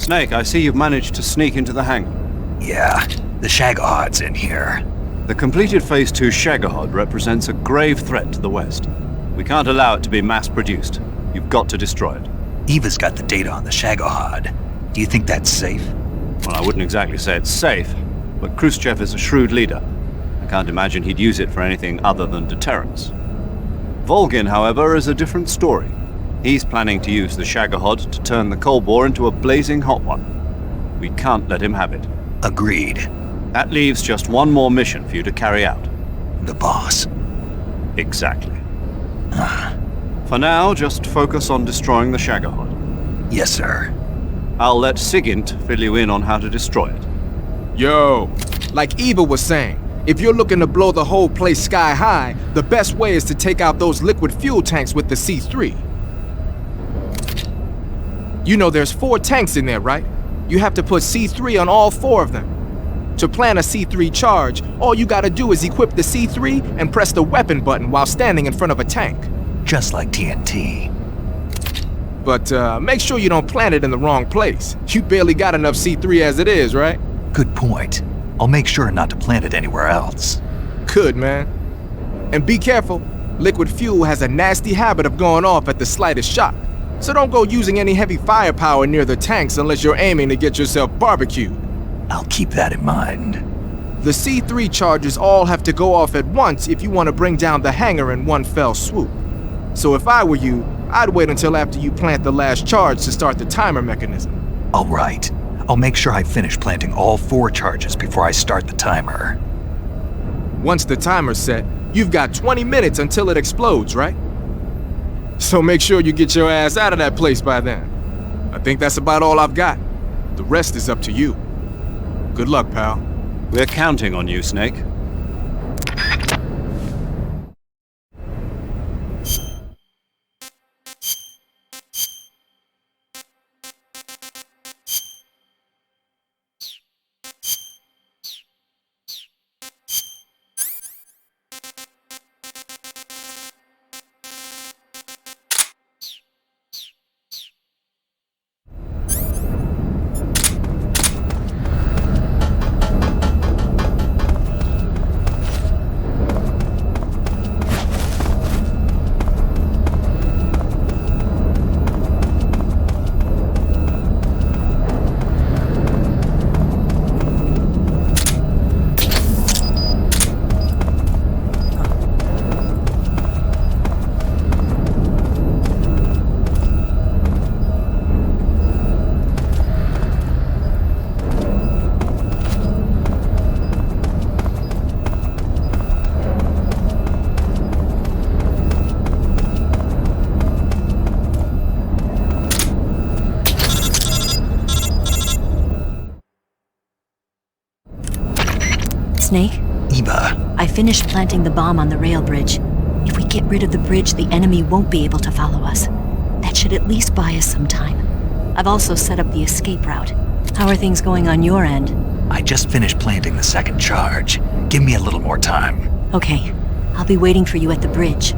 Snake, I see you've managed to sneak into the hangar. Yeah, the Shagohod's in here. The completed Phase 2 Shagohod represents a grave threat to the West. We can't allow it to be mass-produced. You've got to destroy it. Eva's got the data on the Shagohod. Do you think that's safe? Well, I wouldn't exactly say it's safe, but Khrushchev is a shrewd leader. I can't imagine he'd use it for anything other than deterrence. Volgin, however, is a different story. He's planning to use the Shagohod to turn the Kolbor into a blazing hot one. We can't let him have it. Agreed. That leaves just one more mission for you to carry out. The boss. Exactly. For now, just focus on destroying the Shagohod. Yes, sir. I'll let Sigint fill you in on how to destroy it. Yo, like Eva was saying, if you're looking to blow the whole place sky high, the best way is to take out those liquid fuel tanks with the C3. You know there's 4 tanks in there, right? You have to put C3 on all 4 of them. To plan a C3 charge, all you gotta do is equip the C3 and press the weapon button while standing in front of a tank. Just like TNT. But make sure you don't plant it in the wrong place. You barely got enough C3 as it is, right? Good point. I'll make sure not to plant it anywhere else. Good, man. And be careful. Liquid fuel has a nasty habit of going off at the slightest shock. So don't go using any heavy firepower near the tanks unless you're aiming to get yourself barbecued. I'll keep that in mind. The C3 charges all have to go off at once if you want to bring down the hangar in one fell swoop. So if I were you, I'd wait until after you plant the last charge to start the timer mechanism. All right. I'll make sure I finish planting all 4 charges before I start the timer. Once the timer's set, you've got 20 minutes until it explodes, right? So make sure you get your ass out of that place by then. I think that's about all I've got. The rest is up to you. Good luck, pal. We're counting on you, Snake. Snake? Eva. I finished planting the bomb on the rail bridge. If we get rid of the bridge, the enemy won't be able to follow us. That should at least buy us some time. I've also set up the escape route. How are things going on your end? I just finished planting the 2nd charge. Give me a little more time. Okay. I'll be waiting for you at the bridge.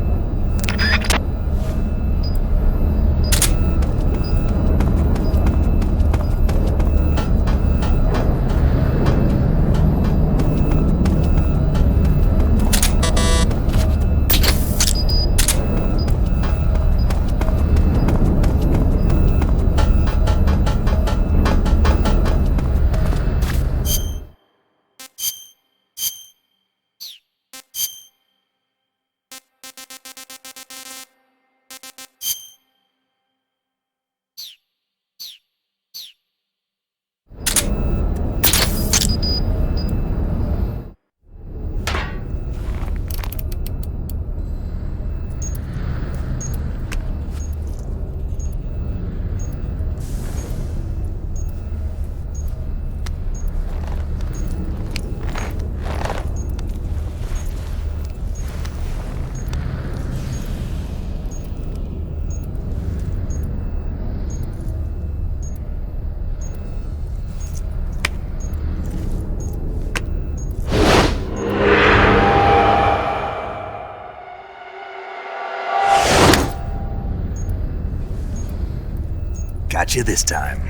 Got you this time.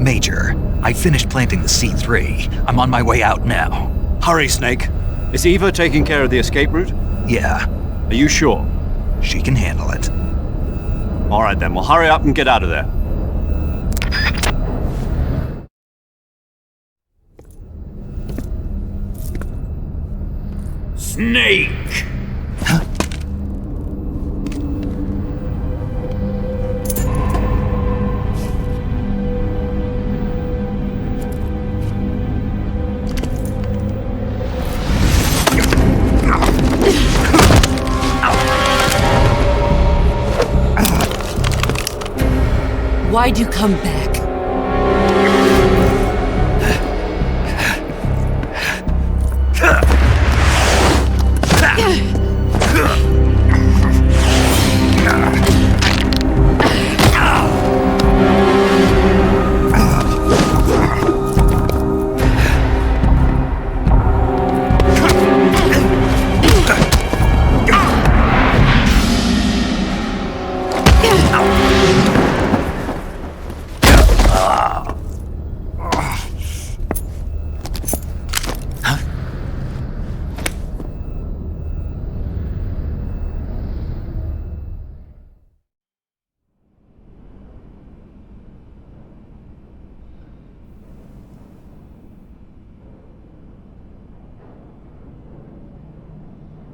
Major, I finished planting the C3. I'm on my way out now. Hurry, Snake. Is Eva taking care of the escape route? Yeah, Are you sure? she can handle it. All right then, well hurry up and get out of there. Snake! Why'd you come back?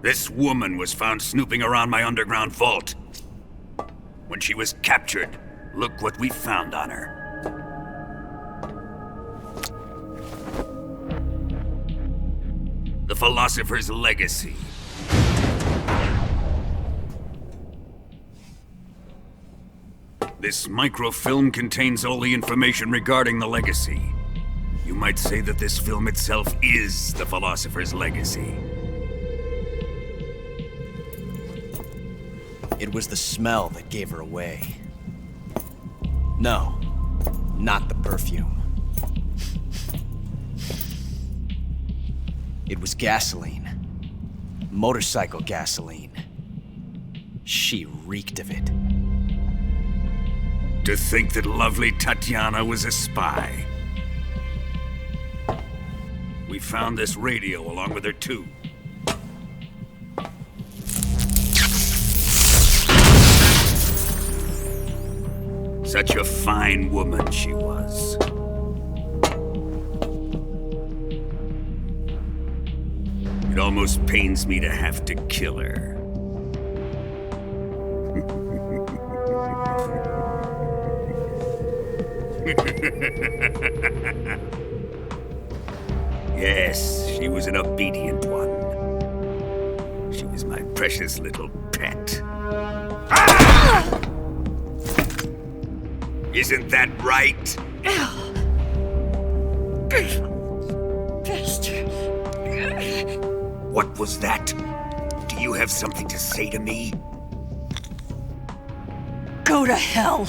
This woman was found snooping around my underground vault. When she was captured, look what we found on her. The Philosopher's Legacy. This microfilm contains all the information regarding the Legacy. You might say that this film itself is the Philosopher's Legacy. It was the smell that gave her away. No, not the perfume. It was gasoline. Motorcycle gasoline. She reeked of it. To think that lovely Tatiana was a spy. We found this radio along with her too. Such a fine woman she was. It almost pains me to have to kill her. Yes, she was an obedient one. She was my precious little pet. Ah! Isn't that right? Bastard. What was that? Do you have something to say to me? Go to hell.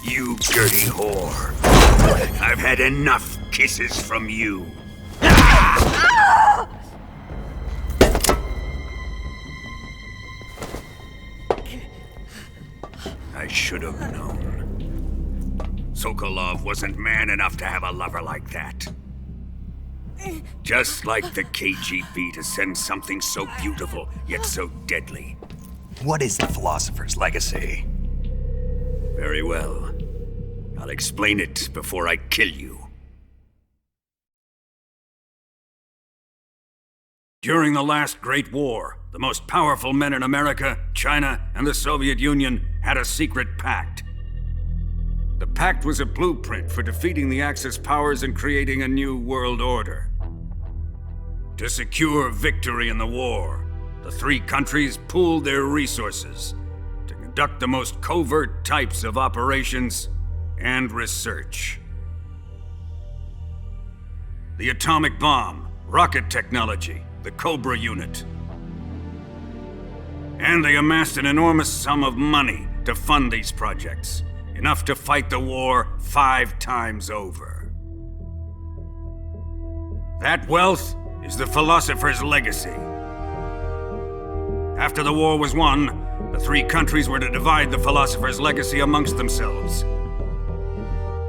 You dirty whore. I've had enough kisses from you. I should have known. Sokolov wasn't man enough to have a lover like that. Just like the KGB to send something so beautiful, yet so deadly. What is the Philosopher's Legacy? Very well. I'll explain it before I kill you. During the last Great War, the most powerful men in America, China, and the Soviet Union had a secret pact. The pact was a blueprint for defeating the Axis powers and creating a new world order. To secure victory in the war, the three countries pooled their resources to conduct the most covert types of operations and research. The atomic bomb, rocket technology, the Cobra unit. And they amassed an enormous sum of money to fund these projects, enough to fight the war 5 times over. That wealth is the Philosopher's legacy. After the war was won, the three countries were to divide the Philosopher's legacy amongst themselves.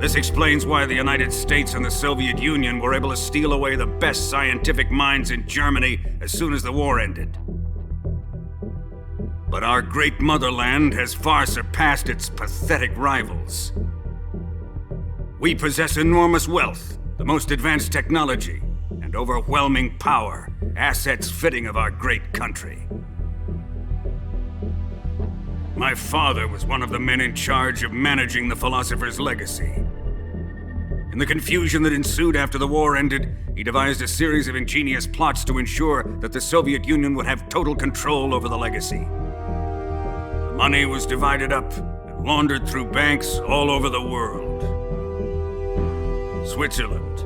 This explains why the United States and the Soviet Union were able to steal away the best scientific minds in Germany as soon as the war ended. But our great motherland has far surpassed its pathetic rivals. We possess enormous wealth, the most advanced technology, and overwhelming power, assets fitting of our great country. My father was one of the men in charge of managing the Philosopher's legacy. In the confusion that ensued after the war ended, he devised a series of ingenious plots to ensure that the Soviet Union would have total control over the legacy. The money was divided up and laundered through banks all over the world. Switzerland,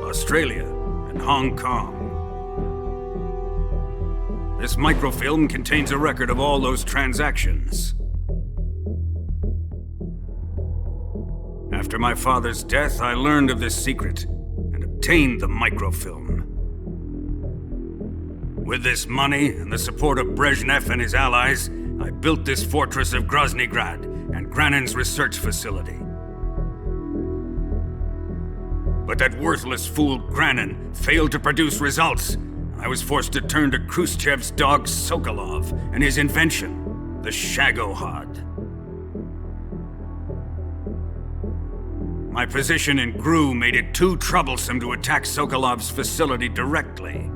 Australia, and Hong Kong. This microfilm contains a record of all those transactions. After my father's death, I learned of this secret and obtained the microfilm. With this money and the support of Brezhnev and his allies, I built this fortress of Groznygrad and Granin's research facility. But that worthless fool Granin failed to produce results. I was forced to turn to Khrushchev's dog Sokolov and his invention, the Shagohod. My position in GRU made it too troublesome to attack Sokolov's facility directly.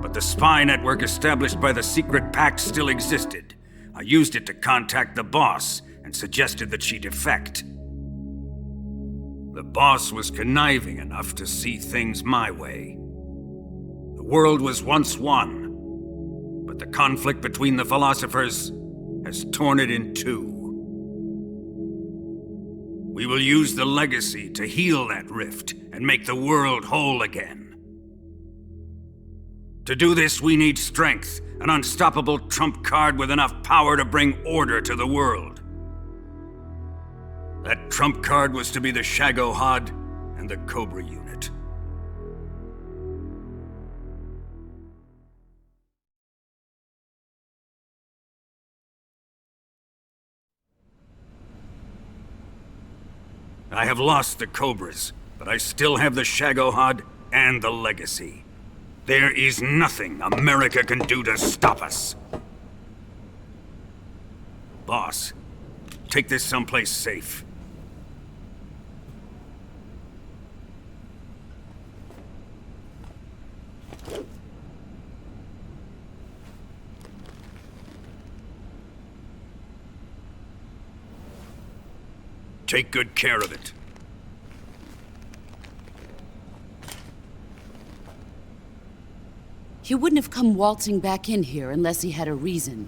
But the spy network established by the secret pact still existed. I used it to contact the boss and suggested that she defect. The boss was conniving enough to see things my way. The world was once one, but the conflict between the philosophers has torn it in two. We will use the legacy to heal that rift and make the world whole again. To do this, we need strength, an unstoppable trump card with enough power to bring order to the world. That trump card was to be the Shagohod and the Cobra unit. I have lost the Cobras, but I still have the Shagohod and the legacy. There is nothing America can do to stop us. Boss, take this someplace safe. Take good care of it. He wouldn't have come waltzing back in here unless he had a reason.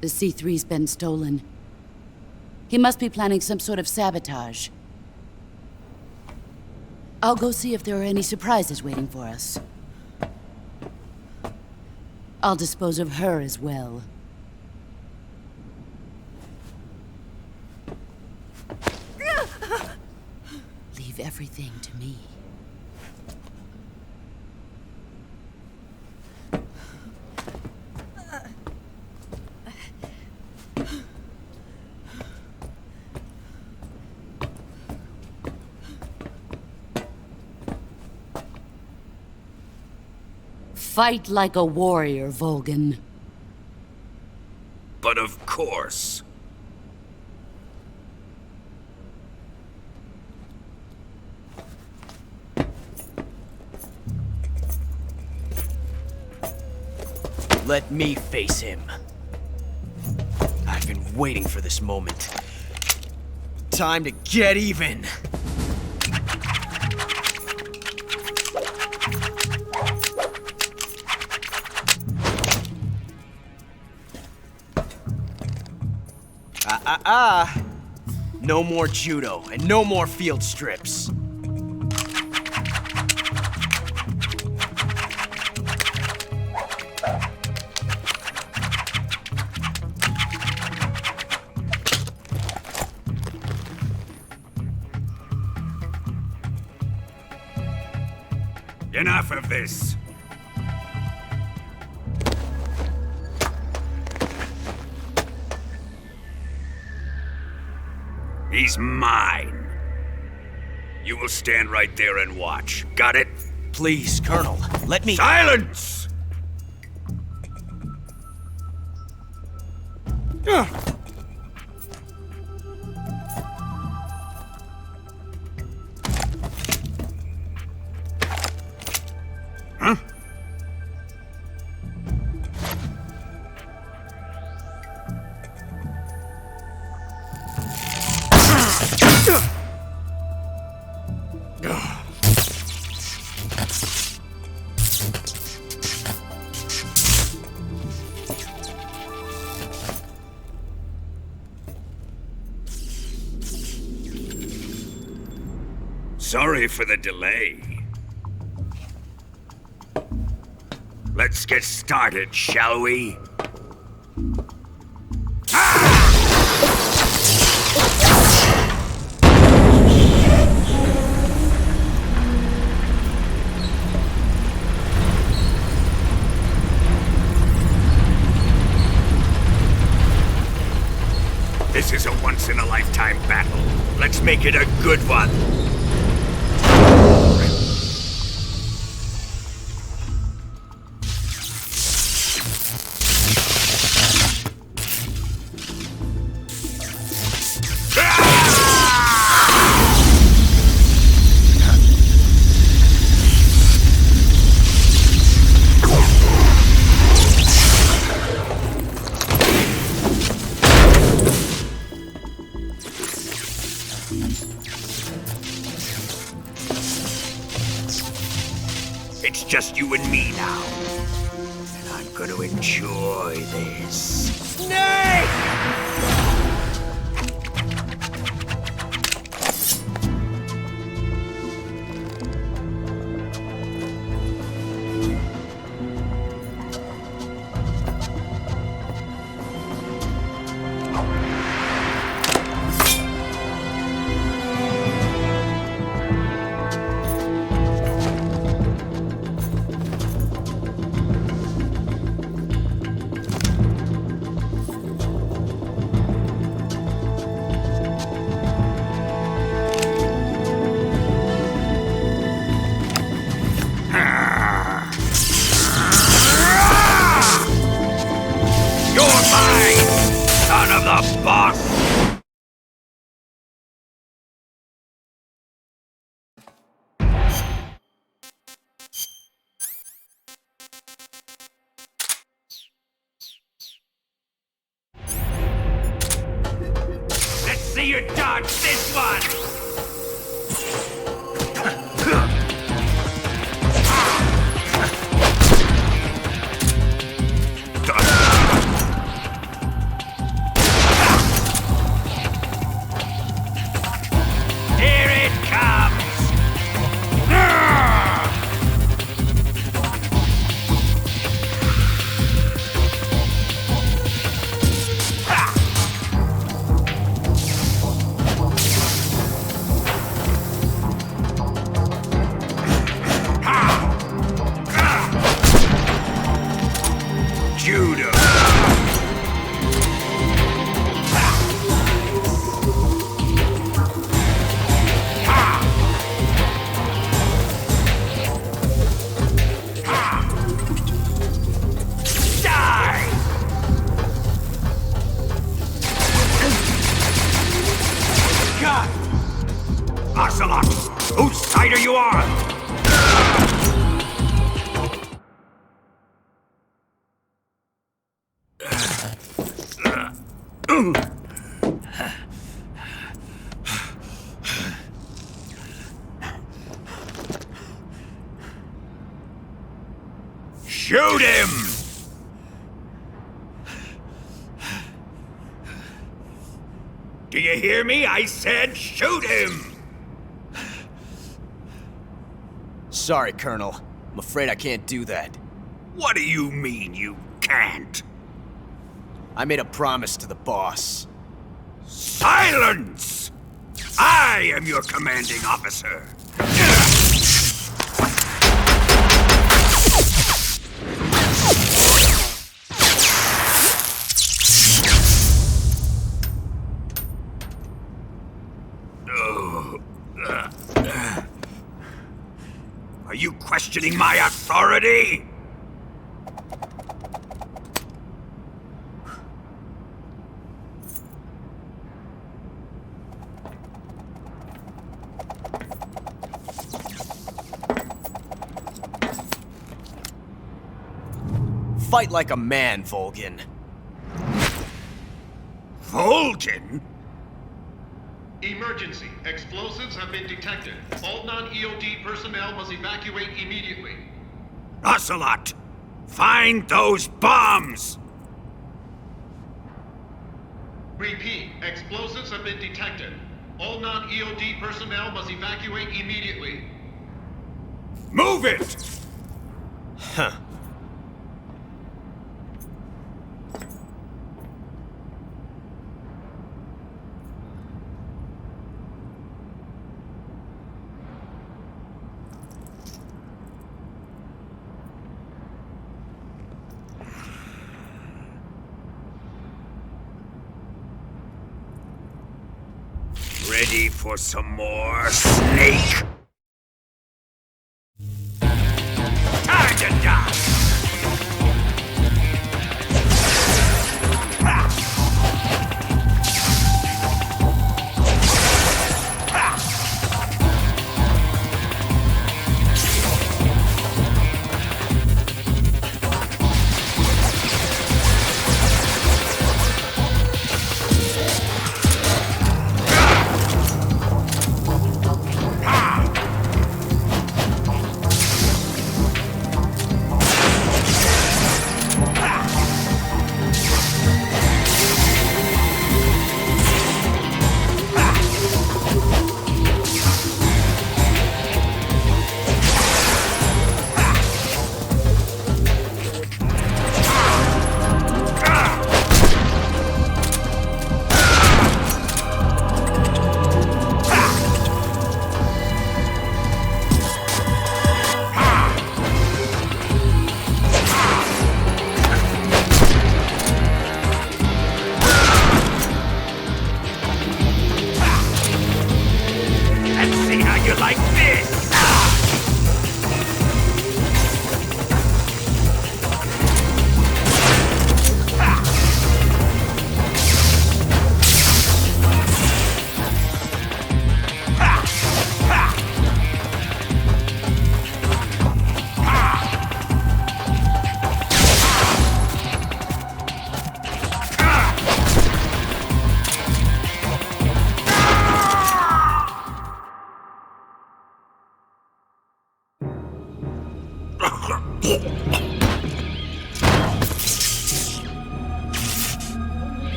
The C3's been stolen. He must be planning some sort of sabotage. I'll go see if there are any surprises waiting for us. I'll dispose of her as well. Leave everything to me. Fight like a warrior, Volgin. But of course. Let me face him. I've been waiting for this moment. Time to get even! No more judo, and no more field strips. Enough of this. He's mine. You will stand right there and watch. Got it? Please, Colonel, let me— Silence! Huh? Sorry for the delay. Let's get started, shall we? This is a once-in-a-lifetime battle. Let's make it a good one. It's just you and me now. And I'm gonna enjoy this. Snake! See you dodge this one! Here it comes! Judo! Ocelot, whose side are you on? Shoot him! Do you hear me? I said shoot him! Sorry, Colonel. I'm afraid I can't do that. What do you mean you can't? I made a promise to the boss. Silence! I am your commanding officer. you questioning my authority? Fight like a man, Volgin. Volgin? Emergency. Explosives have been detected. All non-EOD personnel must evacuate immediately. Ocelot! Find those bombs! Repeat. Explosives have been detected. All non-EOD personnel must evacuate immediately. Move it! Huh. Ready for some more, Snake? Time to die!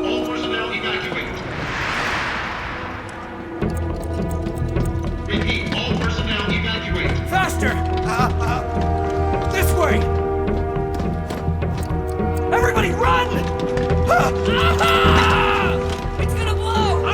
All personnel evacuate. Repeat, all personnel evacuate. Faster! This way! Everybody run! It's gonna blow!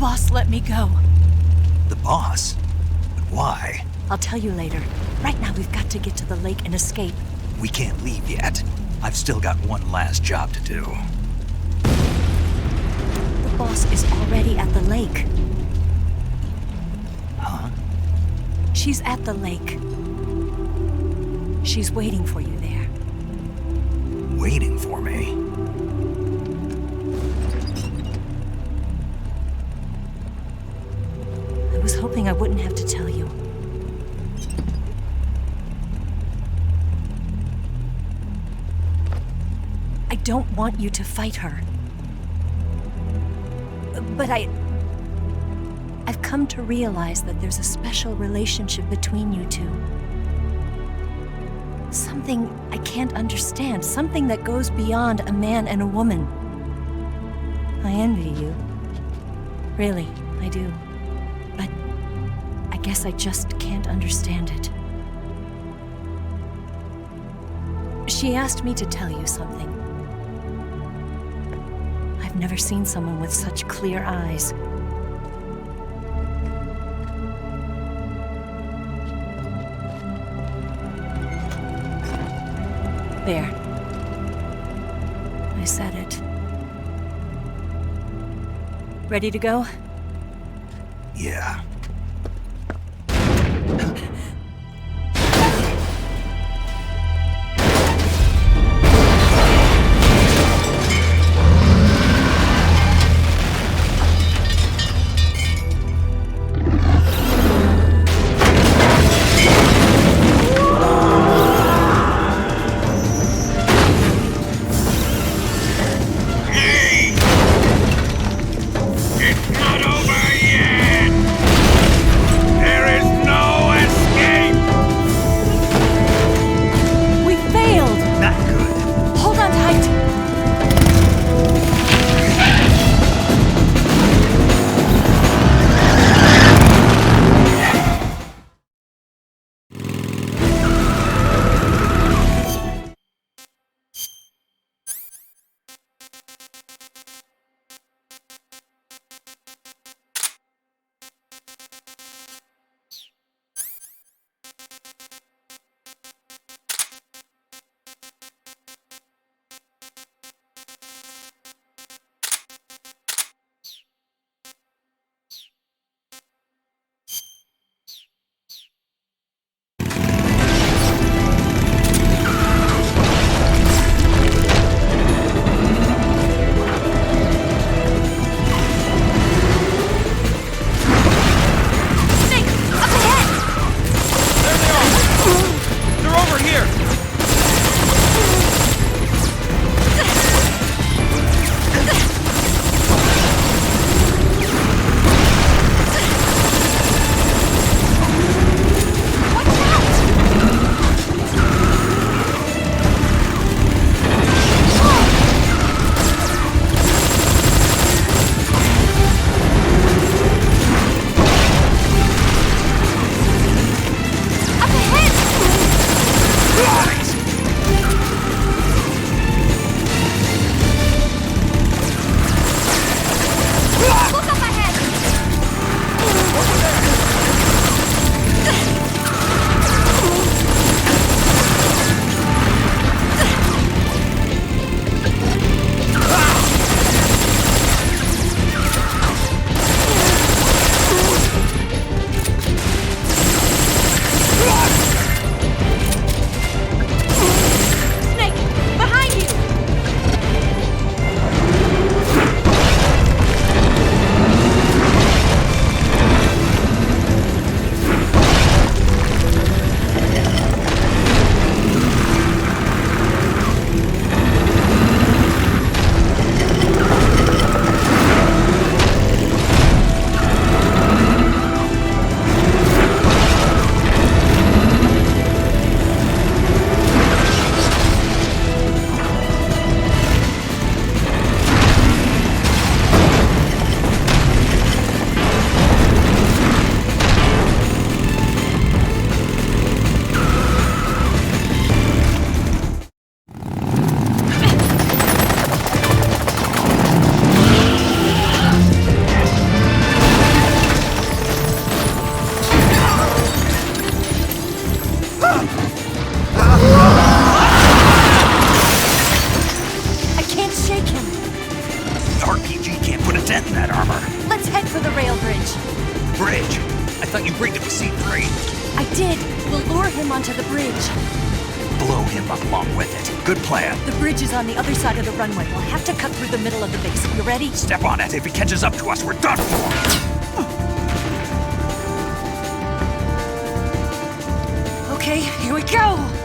boss let me go. The boss? But why? I'll tell you later. Right now, we've got to get to the lake and escape. We can't leave yet. I've still got one last job to do. The boss is already at the lake. Huh? She's at the lake. She's waiting for you there. Waiting for me? I was hoping I wouldn't have to tell you. I don't want you to fight her. But I've come to realize that there's a special relationship between you two. Something I can't understand, something that goes beyond a man and a woman. I envy you. Really, I do. But I guess I just can't understand it. She asked me to tell you something. I've never seen someone with such clear eyes. There. I said it. Ready to go? Yeah. It's not over yet! There is no escape! thought you rigged it with C3. I did. We'll lure him onto the bridge. Blow him up along with it. Good plan. The bridge is on the other side of the runway. We'll have to cut through the middle of the base. You ready? Step on it. If he catches up to us, we're done for. Okay, here we go!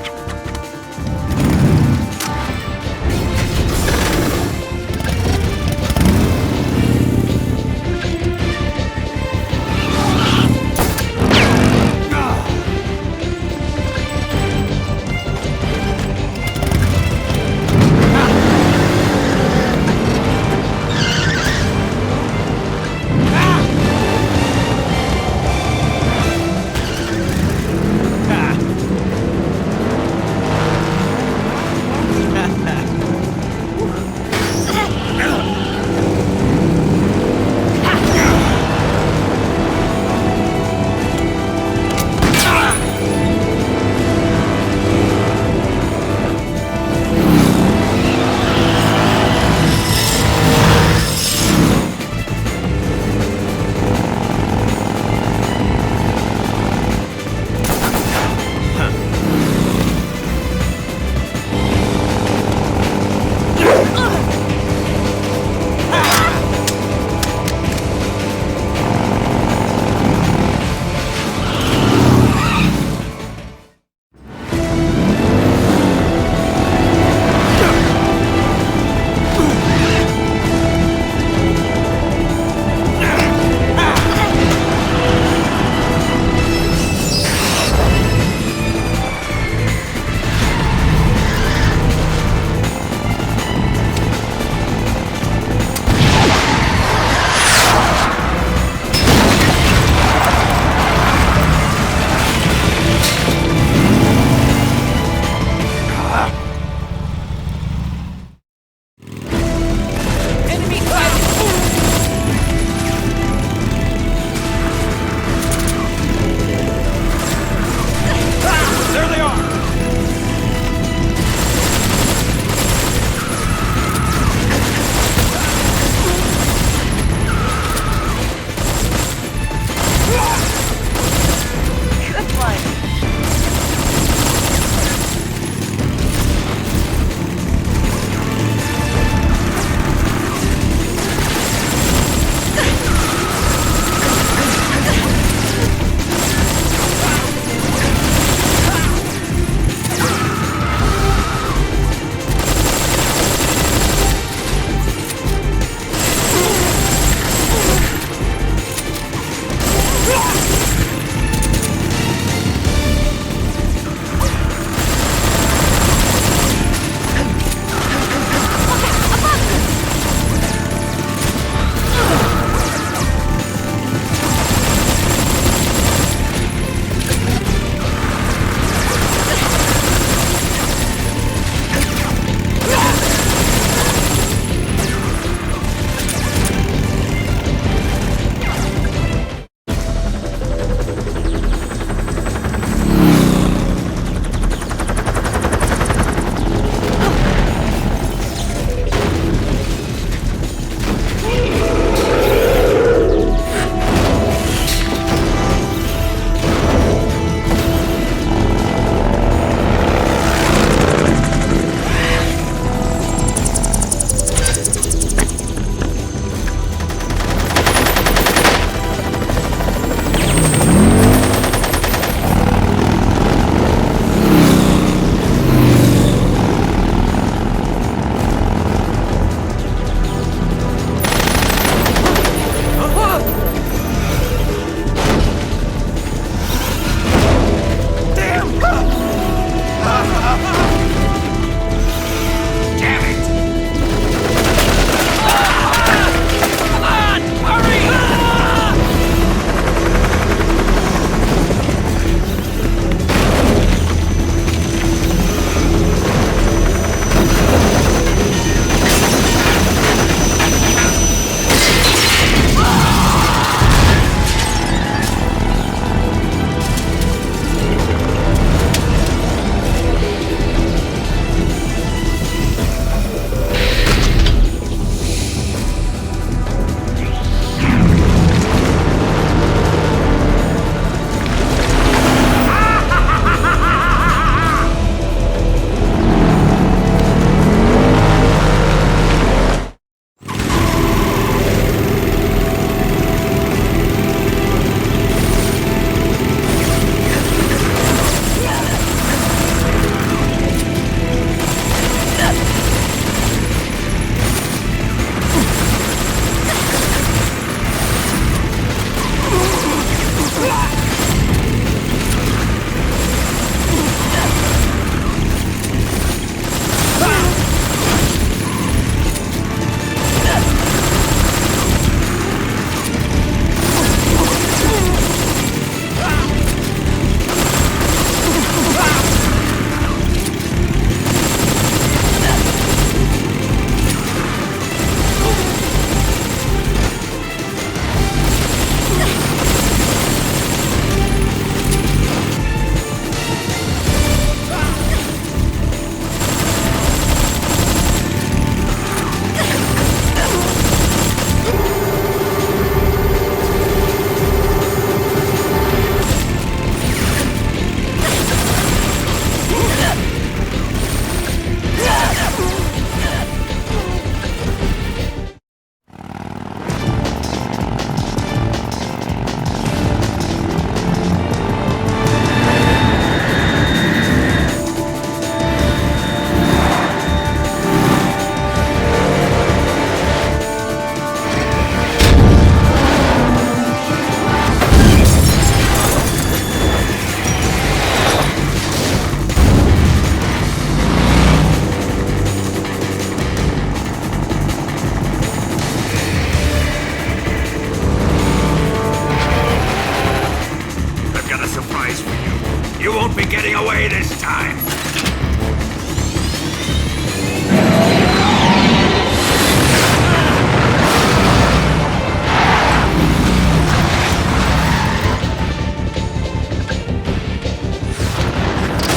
won't be getting away this time!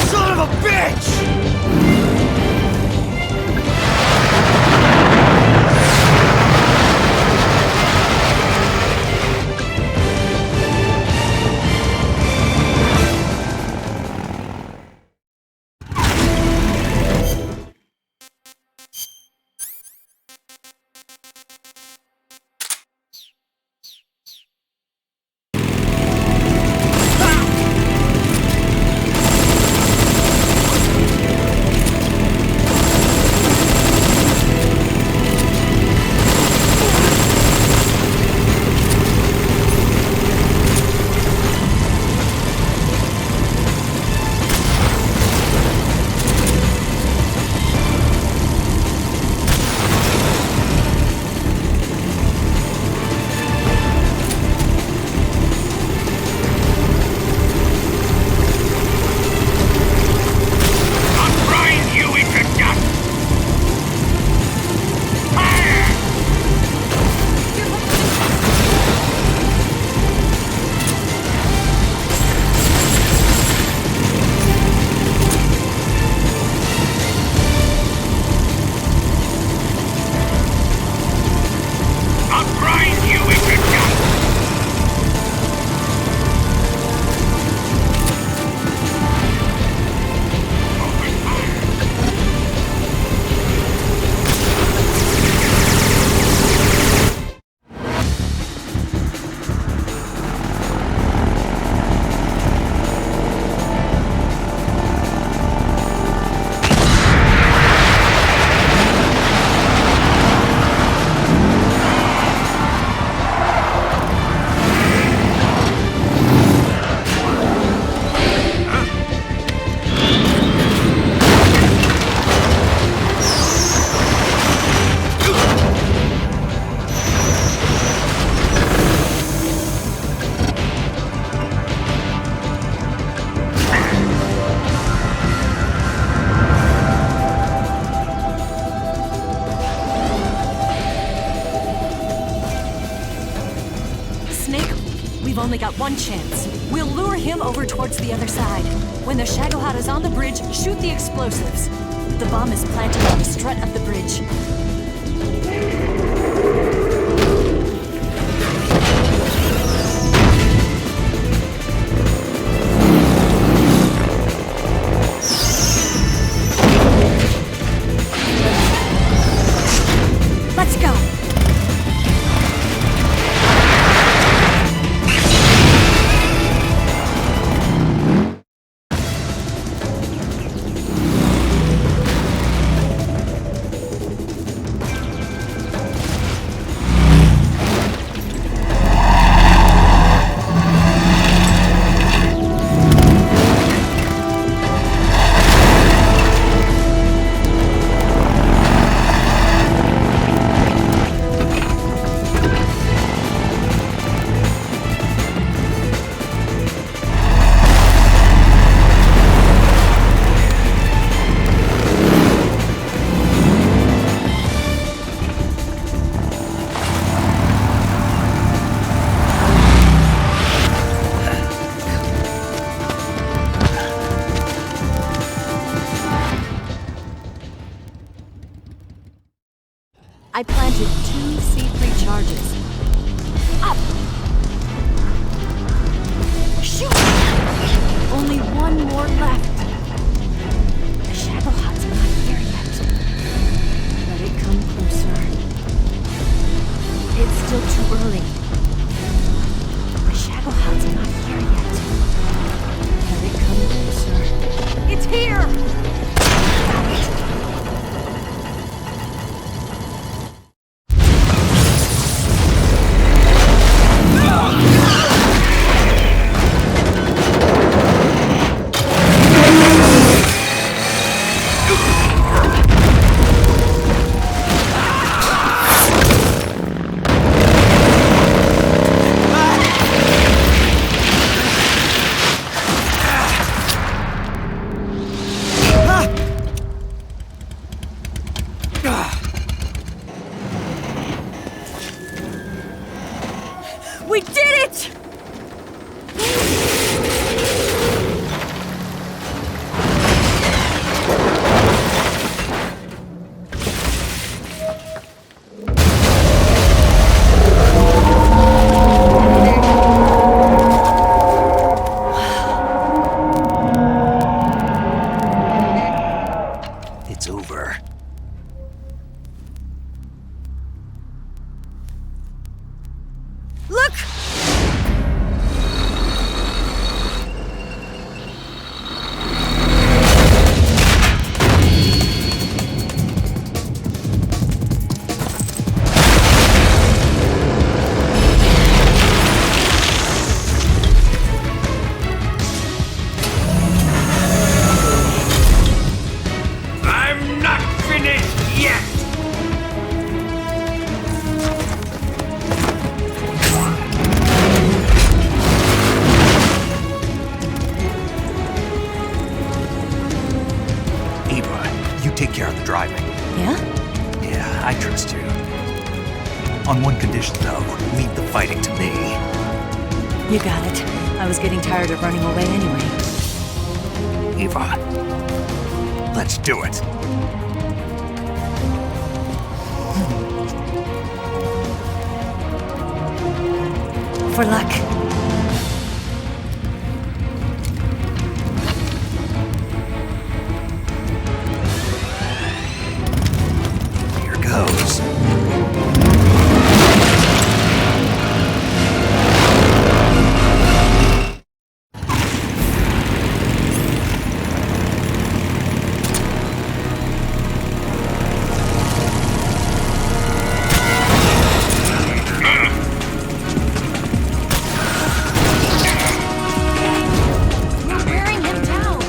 Son of a bitch! We've only got one chance. We'll lure him over towards the other side. When the Shagohod is on the bridge, shoot the explosives. The bomb is planted on the strut of the bridge. Let's go! I planted 2 C3 charges. Up! Shoot! Only one more left. The Shagohod's not here yet. Let it come closer. It's still too early. The Shagohod's not here yet. Let it come closer. It's here! On one condition, though. Leave the fighting to me. You got it. I was getting tired of running away anyway. Eva, let's do it. For luck. Here goes. We're wearing him down.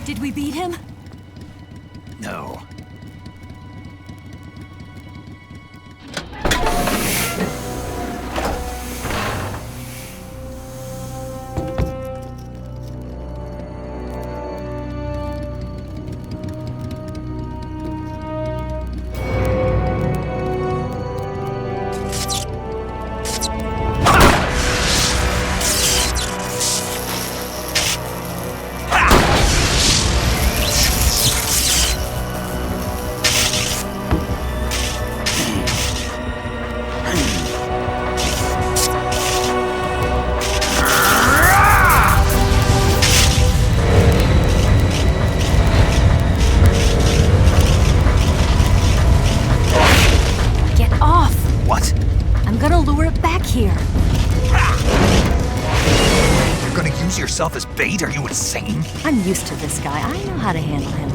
Did we beat him? No. Here. You're gonna use yourself as bait? Are you insane? I'm used to this guy. I know how to handle him.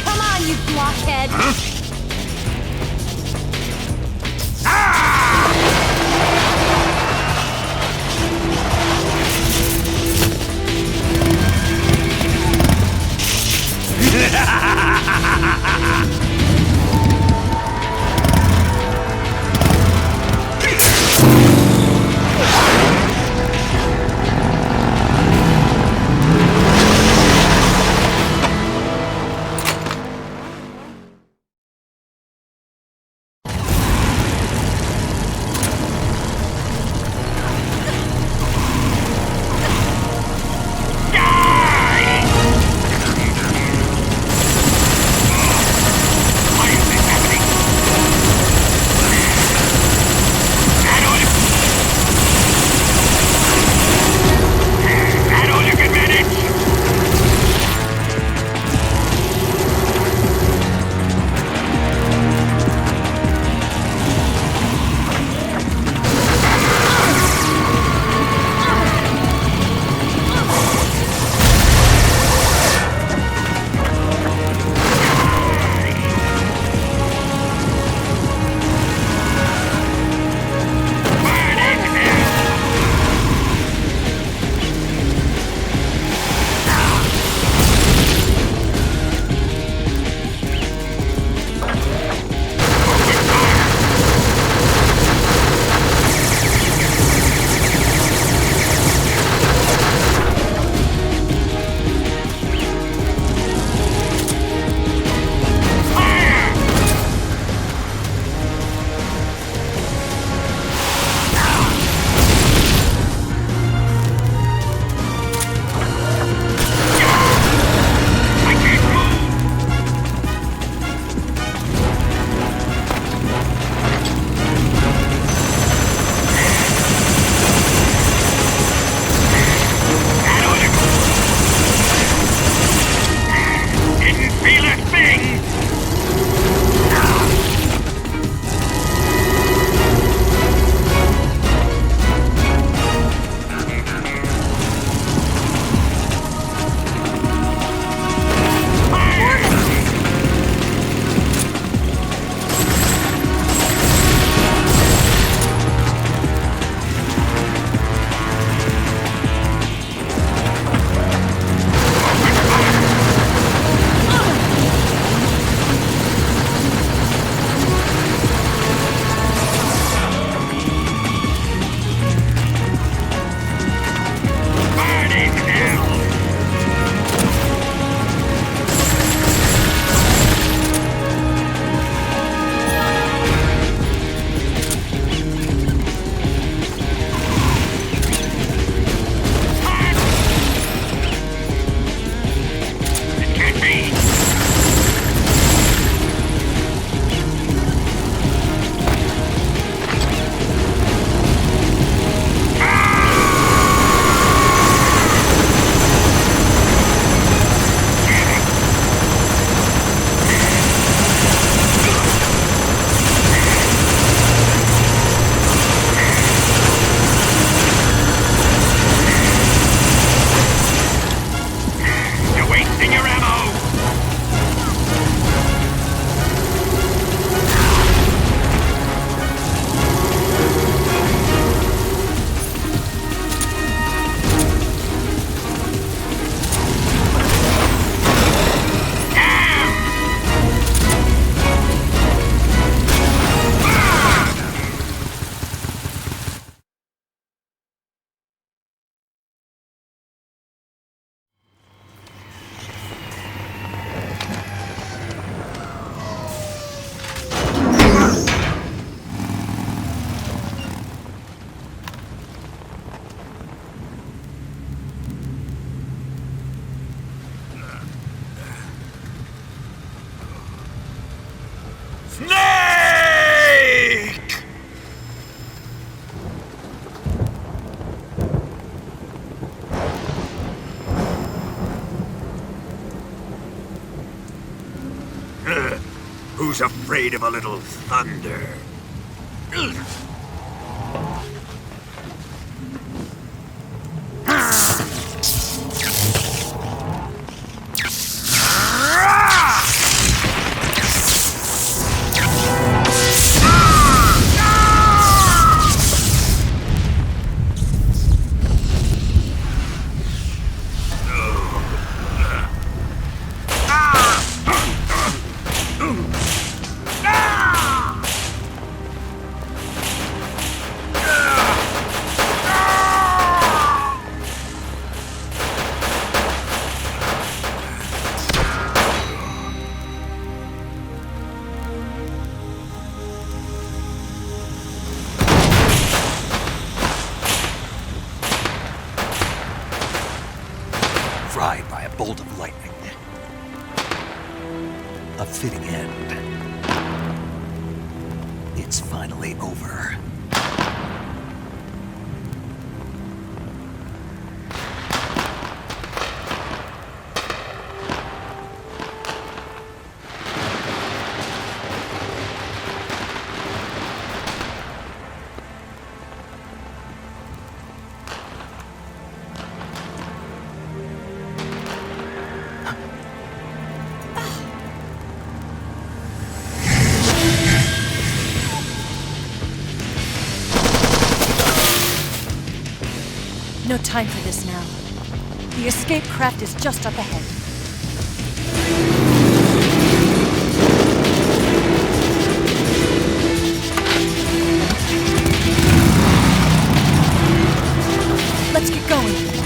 Come on, you blockhead! Huh? Who's afraid of a little thunder? Fried by a bolt of lightning. A fitting end. It's finally over. No time for this now. The escape craft is just up ahead. Let's get going.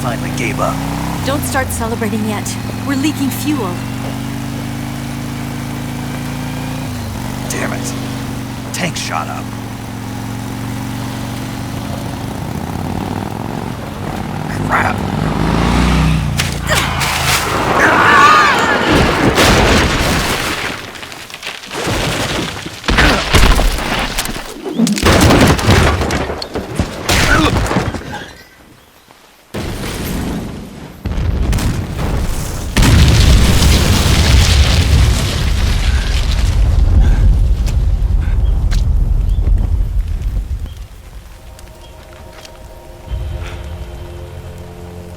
finally gave up. Don't start celebrating yet. We're leaking fuel. Damn it. Tank shot up. Crap.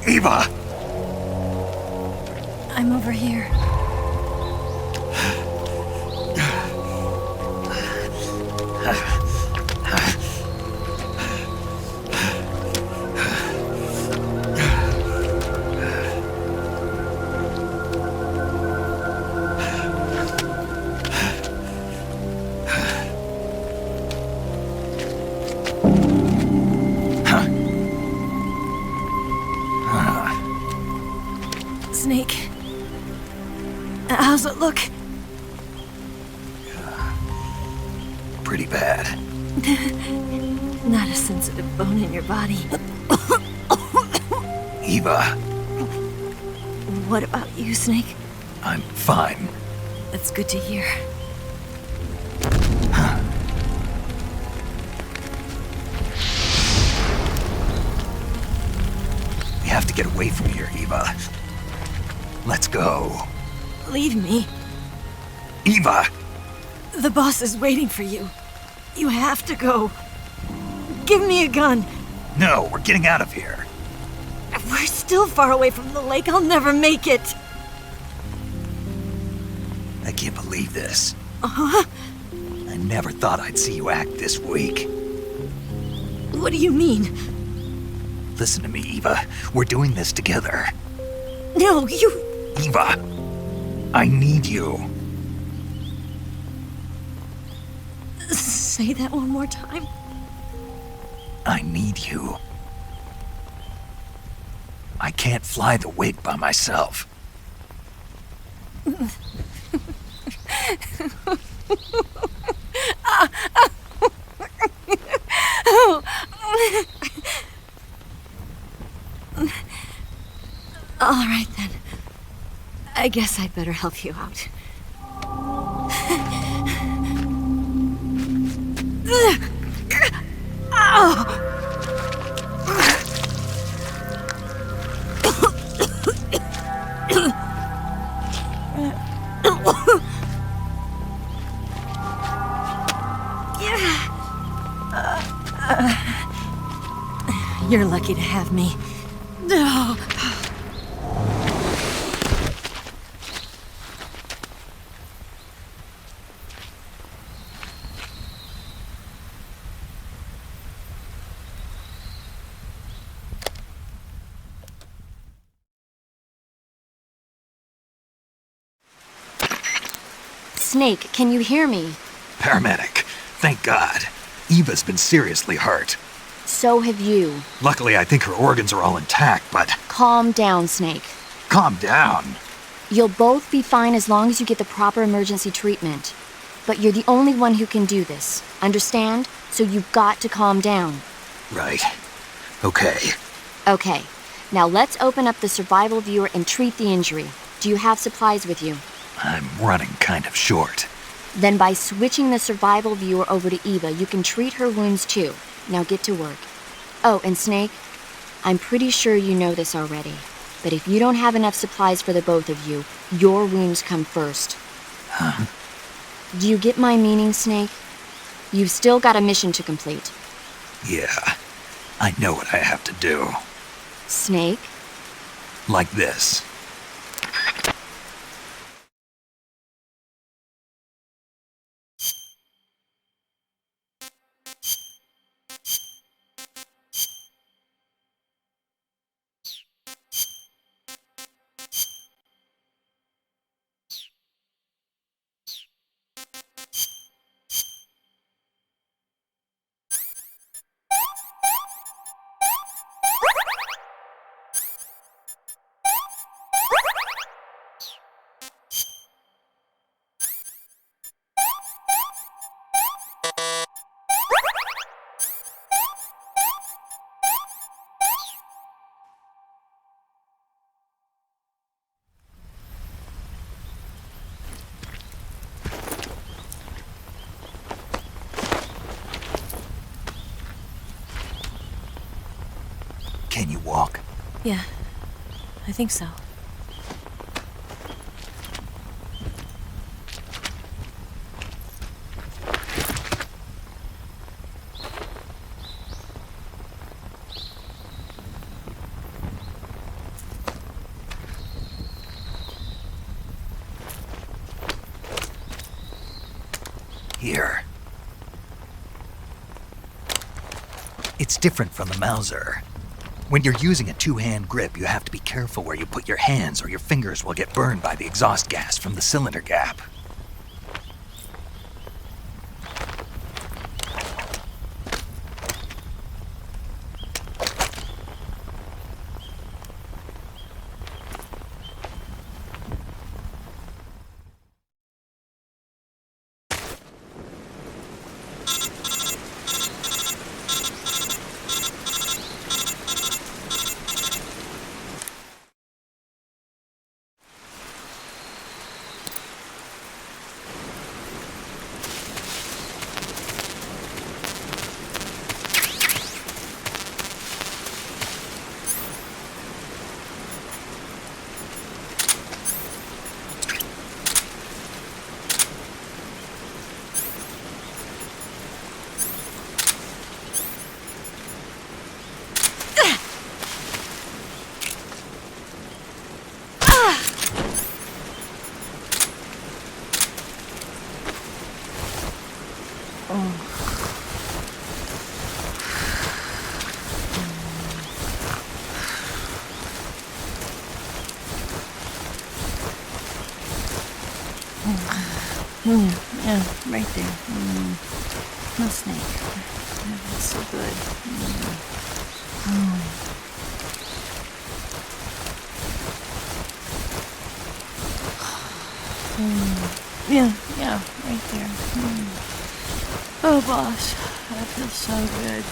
Eva! I'm over here. Snake. How's it look? Pretty bad. Not a sensitive bone in your body. Eva, What about you, Snake? I'm fine. That's good to hear. We have to get away from here, Eva. Let's go. Leave me. Eva! The boss is waiting for you. You have to go. Give me a gun. No, we're getting out of here. We're still far away from the lake. I'll never make it. I can't believe this. Uh-huh. I never thought I'd see you act this weak. What do you mean? Listen to me, Eva. We're doing this together. No, you... Eva, I need you. Say that one more time. I need you. I can't fly the wig by myself. All right, then. I guess I'd better help you out. You're lucky to have me. Snake, can you hear me? Paramedic, thank God. Eva's been seriously hurt. So have you. Luckily, I think her organs are all intact, but... Calm down, Snake. Calm down. You'll both be fine as long as you get the proper emergency treatment. But you're the only one who can do this. Understand? So you've got to calm down. Right. Okay. Okay. Now let's open up the survival viewer and treat the injury. Do you have supplies with you? I'm running kind of short. Then by switching the survival viewer over to Eva, you can treat her wounds too. Now get to work. Oh, and Snake, I'm pretty sure you know this already, but if you don't have enough supplies for the both of you, your wounds come first. Huh? Do you get my meaning, Snake? You've still got a mission to complete. Yeah, I know what I have to do. Snake? Like this. walk? Yeah, I think so. Here. It's different from the Mauser. When you're using a two-hand grip, you have to be careful where you put your hands or your fingers will get burned by the exhaust gas from the cylinder gap. Yeah, right there. No snake. That's so good. Yeah, right there. Oh, boss, that feels so good.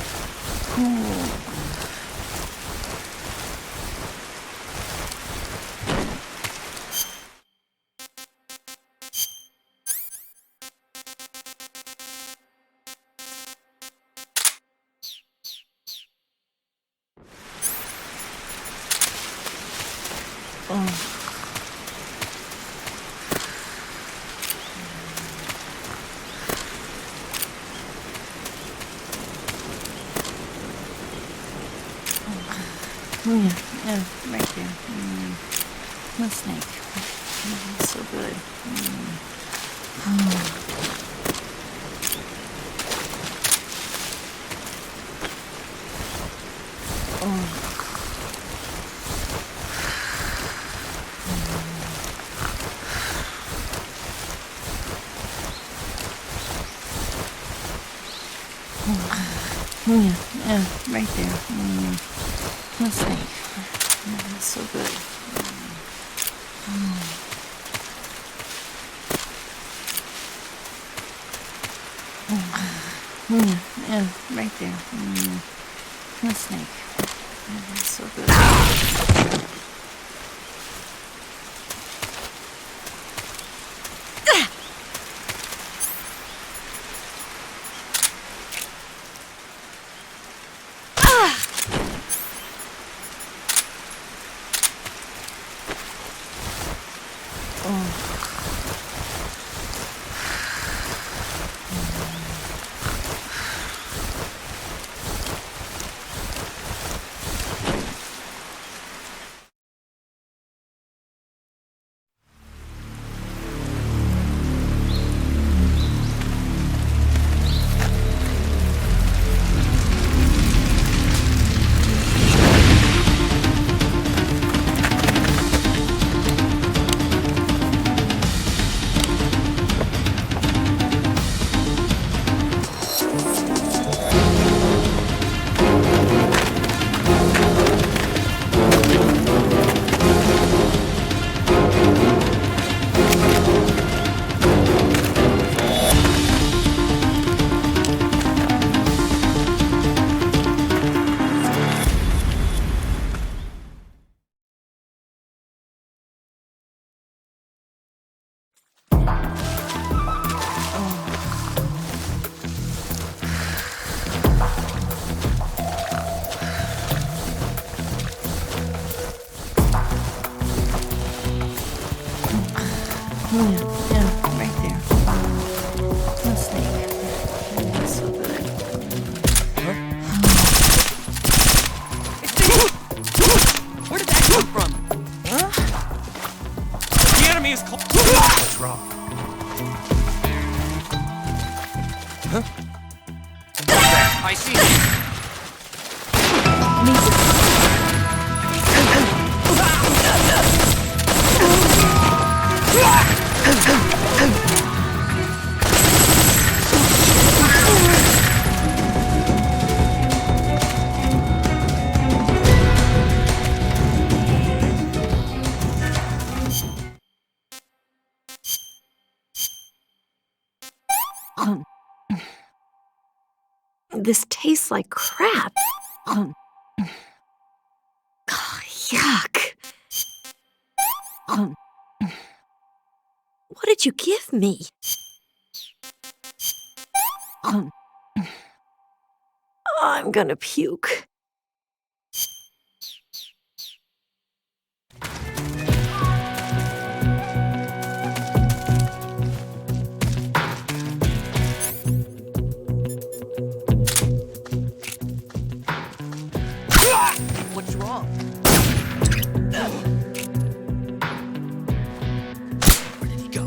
Yeah, right there. No snake. That's so good. Yeah, right there. No snake. That's so good. Yeah, right there. No snake. That's so good. I see you. This tastes like crap. Oh, yuck. What did you give me? I'm gonna puke. What's wrong? Where did he go?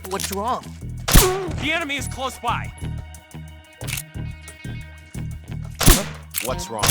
What's wrong? The enemy is close by. What's wrong?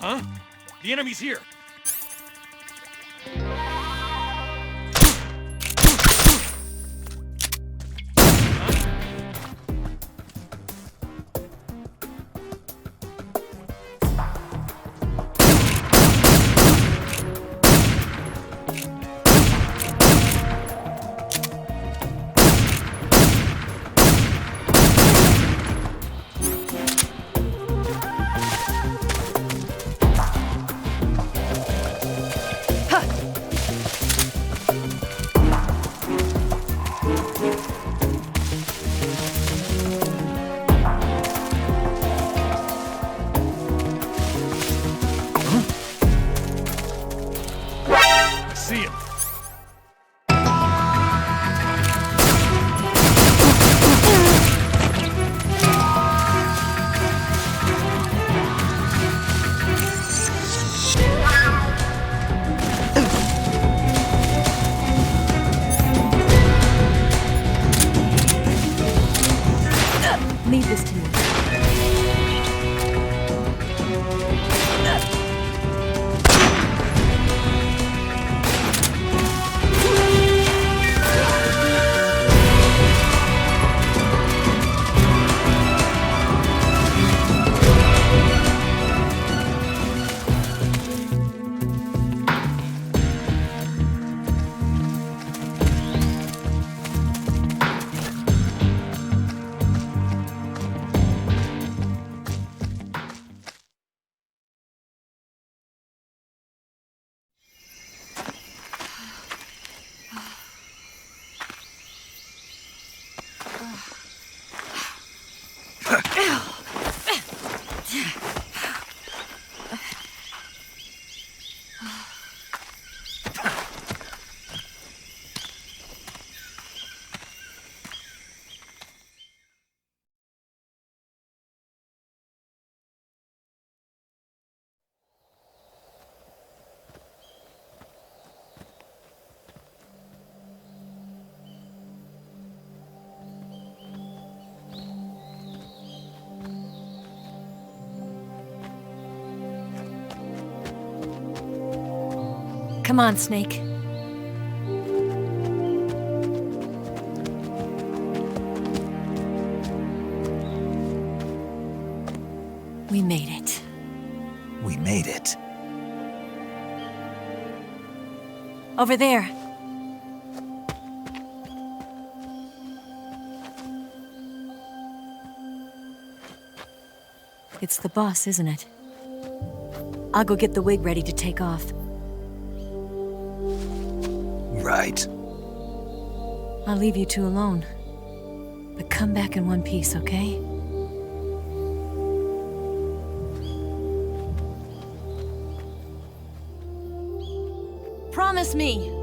Huh? The enemy's here! See him. Leave this to me. Come on, Snake. We made it. We made it. Over there. It's the boss, isn't it? I'll go get the wig ready to take off. Right. I'll leave you two alone. But come back in one piece, okay? Promise me!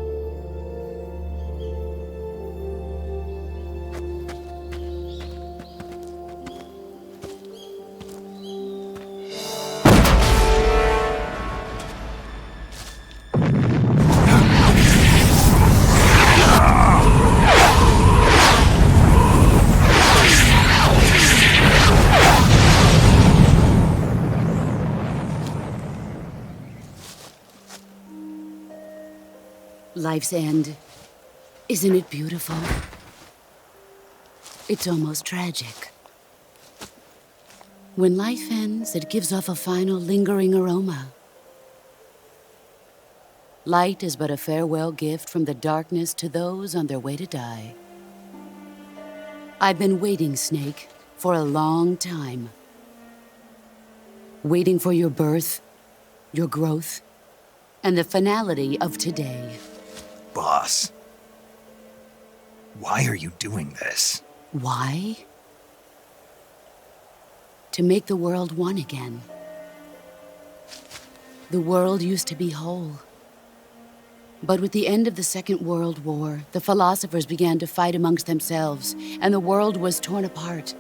Life's end. Isn't it beautiful? It's almost tragic. When life ends, it gives off a final lingering aroma. Light is but a farewell gift from the darkness to those on their way to die. I've been waiting, Snake, for a long time. Waiting for your birth, your growth, and the finality of today. Boss. Why are you doing this? Why? To make the world one again. The world used to be whole. But with the end of the Second World War, the philosophers began to fight amongst themselves, and the world was torn apart.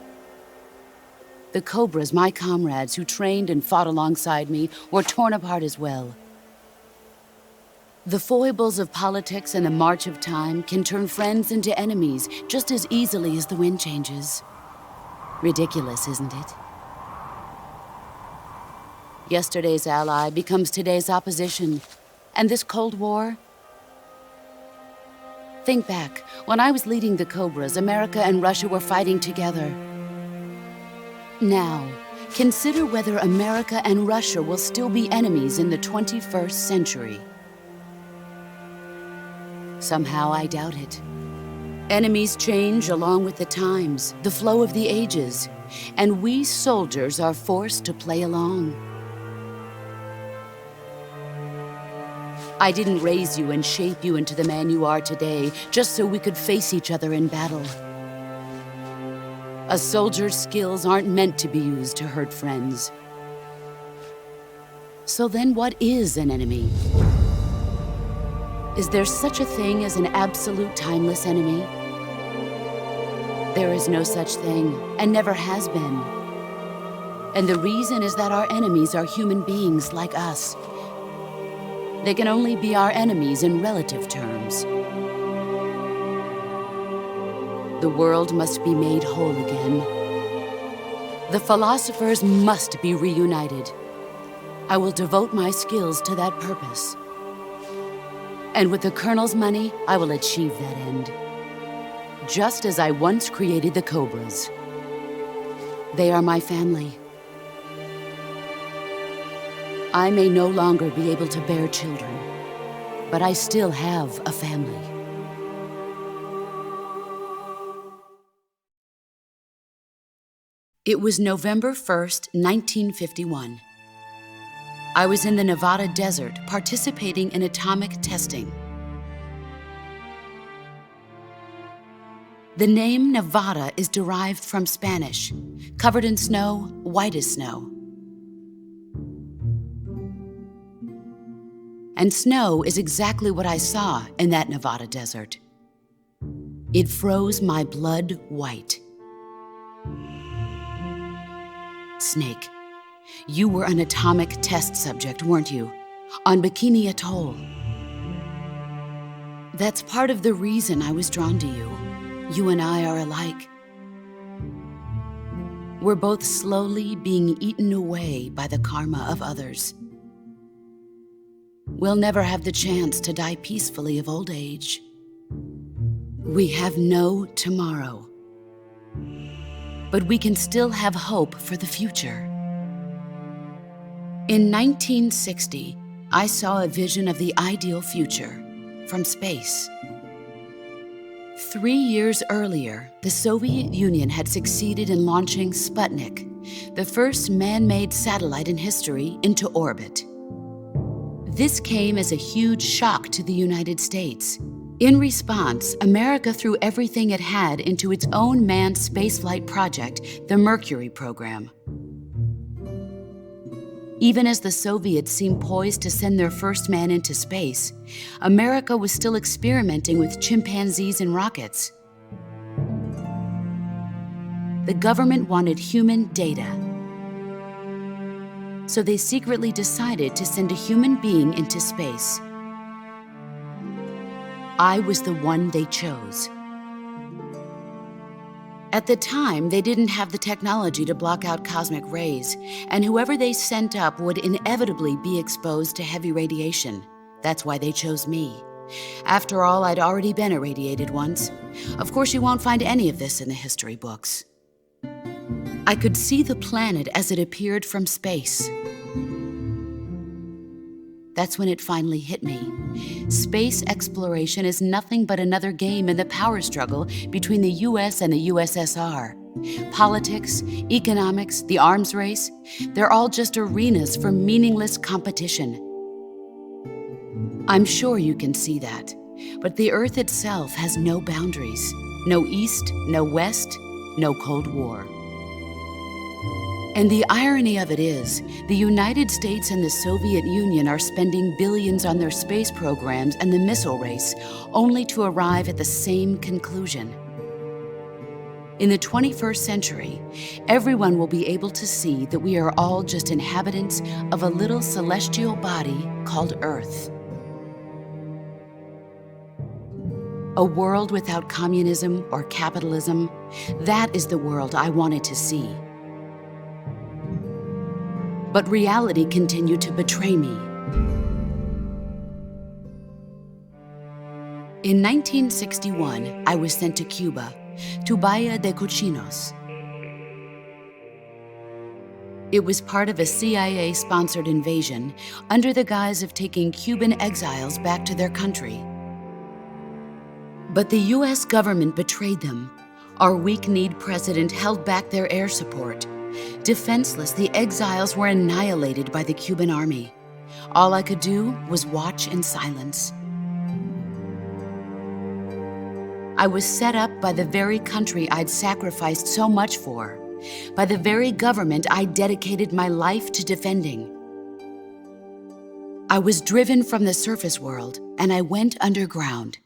The Cobras, my comrades who trained and fought alongside me, were torn apart as well. The foibles of politics and the march of time can turn friends into enemies just as easily as the wind changes. Ridiculous, isn't it? Yesterday's ally becomes today's opposition. And this Cold War? Think back. When I was leading the Cobras, America and Russia were fighting together. Now, consider whether America and Russia will still be enemies in the 21st century. Somehow I doubt it. Enemies change along with the times, the flow of the ages, and we soldiers are forced to play along. I didn't raise you and shape you into the man you are today just so we could face each other in battle. A soldier's skills aren't meant to be used to hurt friends. So then what is an enemy? Is there such a thing as an absolute timeless enemy? There is no such thing, and never has been. And the reason is that our enemies are human beings like us. They can only be our enemies in relative terms. The world must be made whole again. The philosophers must be reunited. I will devote my skills to that purpose. And with the Colonel's money, I will achieve that end. Just as I once created the Cobras. They are my family. I may no longer be able to bear children, but I still have a family. It was November 1st, 1951. I was in the Nevada desert participating in atomic testing. The name Nevada is derived from Spanish, covered in snow, white as snow. And snow is exactly what I saw in that Nevada desert. It froze my blood white. Snake, you were an atomic test subject, weren't you? On Bikini Atoll. That's part of the reason I was drawn to you. You and I are alike. We're both slowly being eaten away by the karma of others. We'll never have the chance to die peacefully of old age. We have no tomorrow. But we can still have hope for the future. In 1960, I saw a vision of the ideal future from space. 3 years earlier, the Soviet Union had succeeded in launching Sputnik, the first man-made satellite in history, into orbit. This came as a huge shock to the United States. In response, America threw everything it had into its own manned spaceflight project, the Mercury program. Even as the Soviets seemed poised to send their first man into space, America was still experimenting with chimpanzees and rockets. The government wanted human data. So they secretly decided to send a human being into space. I was the one they chose. At the time, they didn't have the technology to block out cosmic rays, and whoever they sent up would inevitably be exposed to heavy radiation. That's why they chose me. After all, I'd already been irradiated once. Of course, you won't find any of this in the history books. I could see the planet as it appeared from space. That's when it finally hit me. Space exploration is nothing but another game in the power struggle between the US and the USSR. Politics, economics, the arms race, they're all just arenas for meaningless competition. I'm sure you can see that, but the Earth itself has no boundaries. No East, no West, no Cold War. And the irony of it is, the United States and the Soviet Union are spending billions on their space programs and the missile race, only to arrive at the same conclusion. In the 21st century, everyone will be able to see that we are all just inhabitants of a little celestial body called Earth. A world without communism or capitalism, that is the world I wanted to see. But reality continued to betray me. In 1961, I was sent to Cuba, to Bahia de Cochinos. It was part of a CIA-sponsored invasion under the guise of taking Cuban exiles back to their country. But the US government betrayed them. Our weak-kneed president held back their air support. Defenseless, the exiles were annihilated by the Cuban army. All I could do was watch in silence. I was set up by the very country I'd sacrificed so much for, by the very government I dedicated my life to defending. I was driven from the surface world, and I went underground.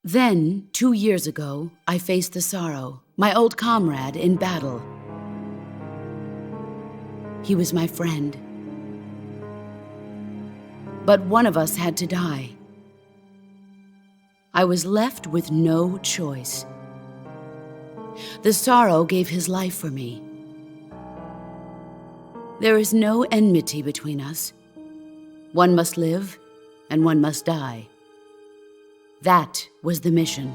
Then, 2 years ago, I faced the Sorrow, my old comrade in battle. He was my friend. But one of us had to die. I was left with no choice. The Sorrow gave his life for me. There is no enmity between us. One must live, and one must die. That was the mission.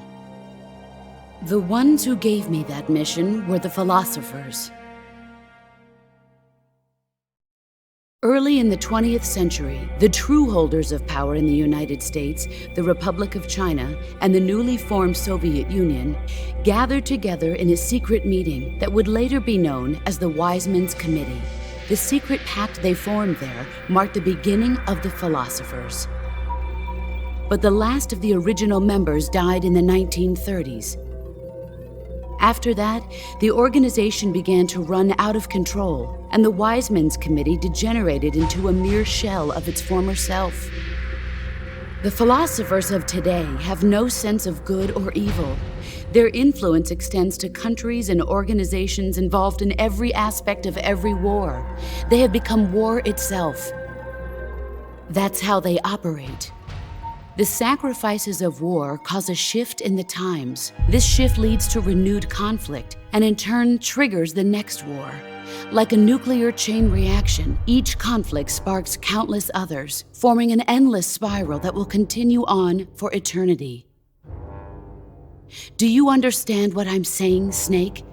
The ones who gave me that mission were the philosophers. Early in the 20th century, the true holders of power in the United States, the Republic of China, and the newly formed Soviet Union gathered together in a secret meeting that would later be known as the Wiseman's Committee. The secret pact they formed there marked the beginning of the philosophers. But the last of the original members died in the 1930s. After that, the organization began to run out of control, and the Wiseman's Committee degenerated into a mere shell of its former self. The philosophers of today have no sense of good or evil. Their influence extends to countries and organizations involved in every aspect of every war. They have become war itself. That's how they operate. The sacrifices of war cause a shift in the times. This shift leads to renewed conflict, and in turn triggers the next war. Like a nuclear chain reaction, each conflict sparks countless others, forming an endless spiral that will continue on for eternity. Do you understand what I'm saying, Snake?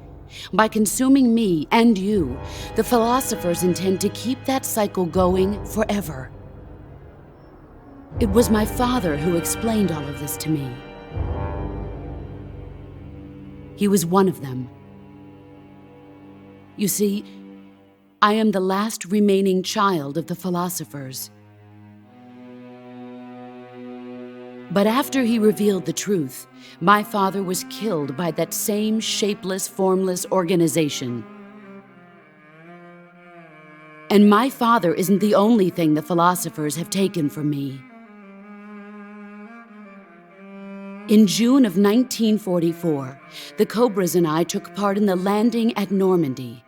By consuming me and you, the philosophers intend to keep that cycle going forever. It was my father who explained all of this to me. He was one of them. You see, I am the last remaining child of the philosophers. But after he revealed the truth, my father was killed by that same shapeless, formless organization. And my father isn't the only thing the philosophers have taken from me. In June of 1944, the Cobras and I took part in the landing at Normandy.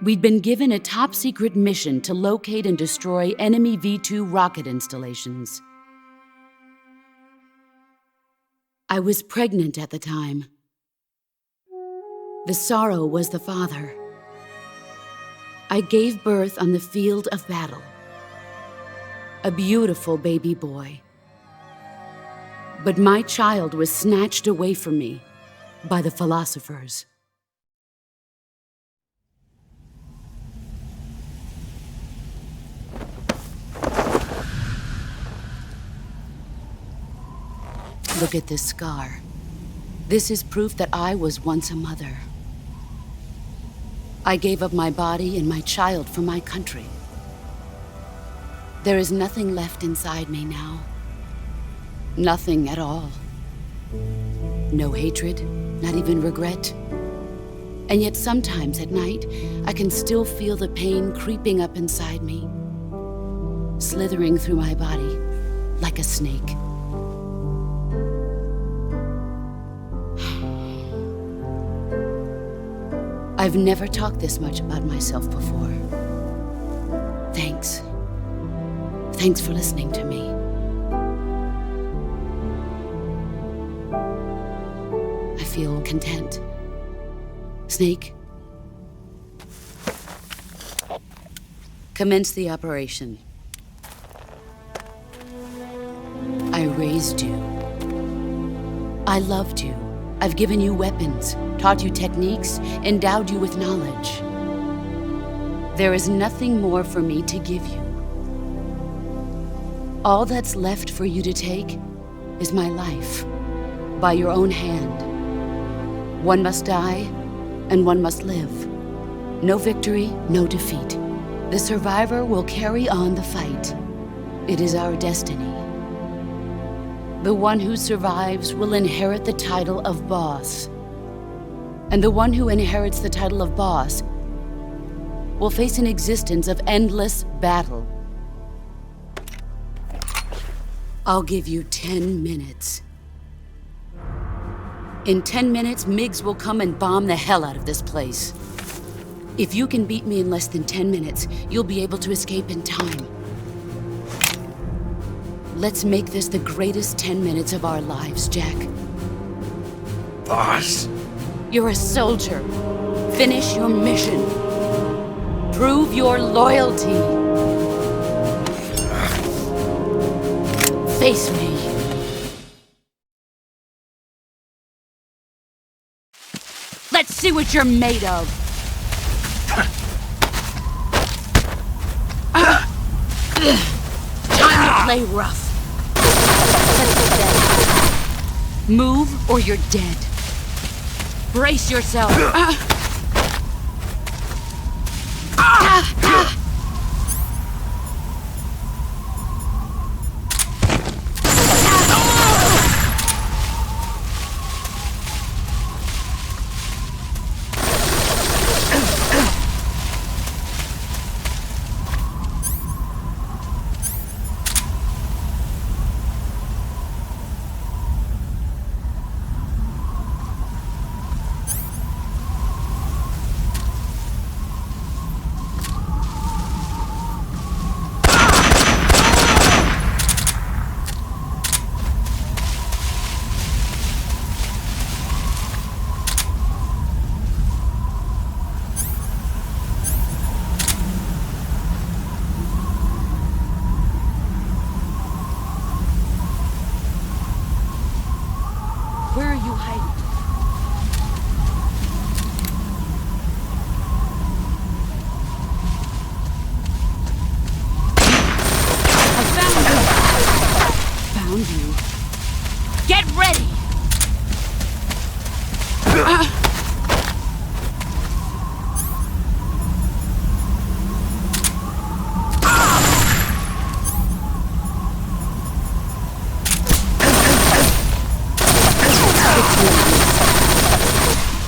We'd been given a top-secret mission to locate and destroy enemy V-2 rocket installations. I was pregnant at the time. The Sorrow was the father. I gave birth on the field of battle. A beautiful baby boy. But my child was snatched away from me by the philosophers. Look at this scar. This is proof that I was once a mother. I gave up my body and my child for my country. There is nothing left inside me now. Nothing at all. No hatred, not even regret. And yet sometimes at night, I can still feel the pain creeping up inside me, slithering through my body like a snake. I've never talked this much about myself before. Thanks. Thanks for listening to me. I feel content. Snake? Commence the operation. I raised you. I loved you. I've given you weapons, taught you techniques, endowed you with knowledge. There is nothing more for me to give you. All that's left for you to take is my life, by your own hand. One must die, and one must live. No victory, no defeat. The survivor will carry on the fight. It is our destiny. The one who survives will inherit the title of boss. And the one who inherits the title of boss will face an existence of endless battle. I'll give you 10 minutes. In 10 minutes, Miggs will come and bomb the hell out of this place. If you can beat me in less than 10 minutes, you'll be able to escape in time. Let's make this the greatest 10 minutes of our lives, Jack. Boss? You're a soldier. Finish your mission. Prove your loyalty. Face me. Let's see what you're made of. Time to play rough. Move or you're dead. Brace yourself. Where are you hiding? I found you. Get ready!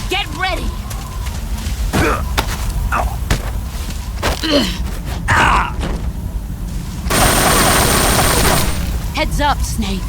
Get ready! Heads up, Snake.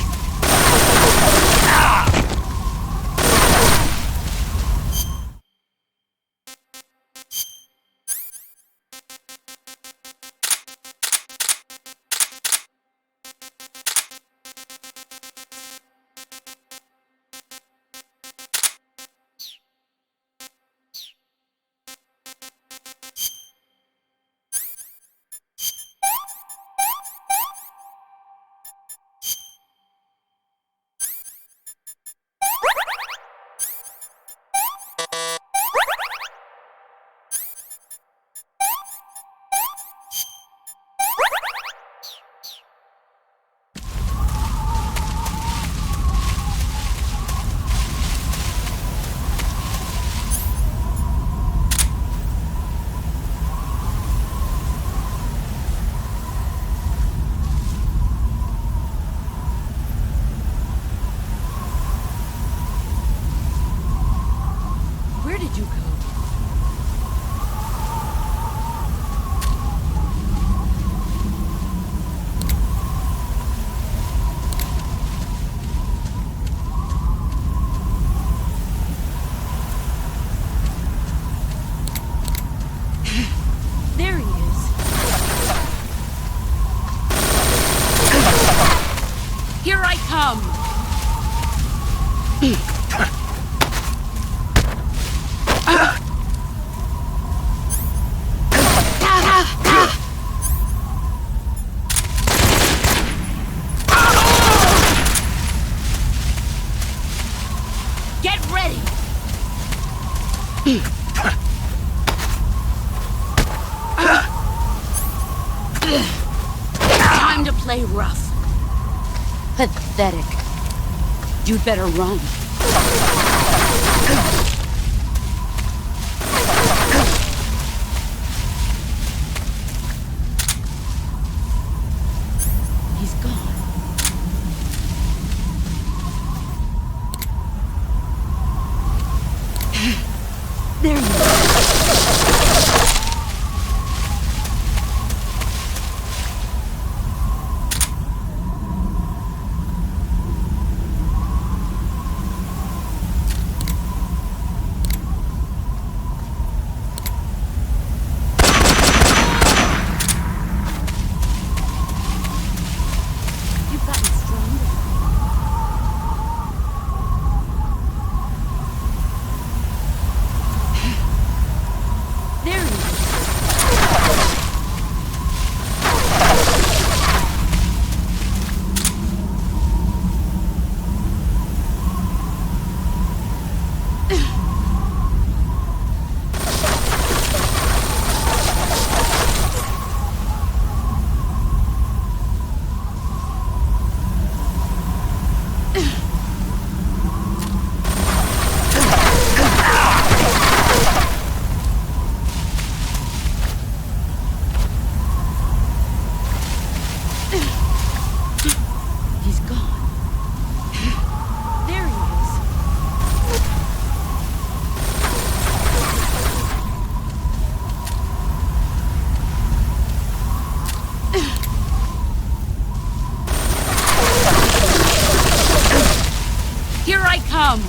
Where did you go? There he is. Here I come. Time to play rough. Pathetic. You'd better run. He's gone. There you are. You've gotten stronger. There he is. He's gone. There he is. Here I come.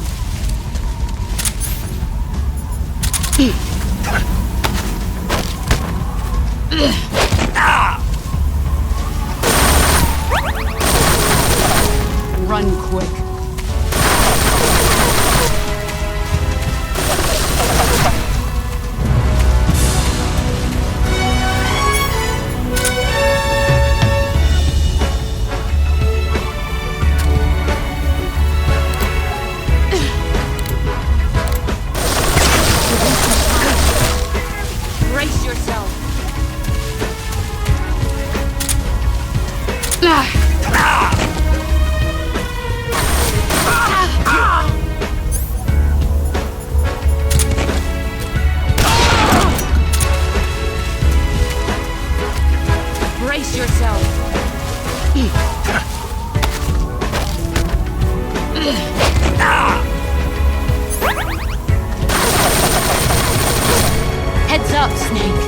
Run quick. Brace yourself. Brace yourself. Heads up, Snake.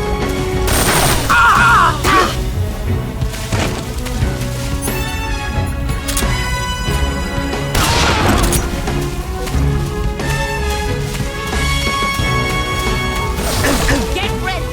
Get ready.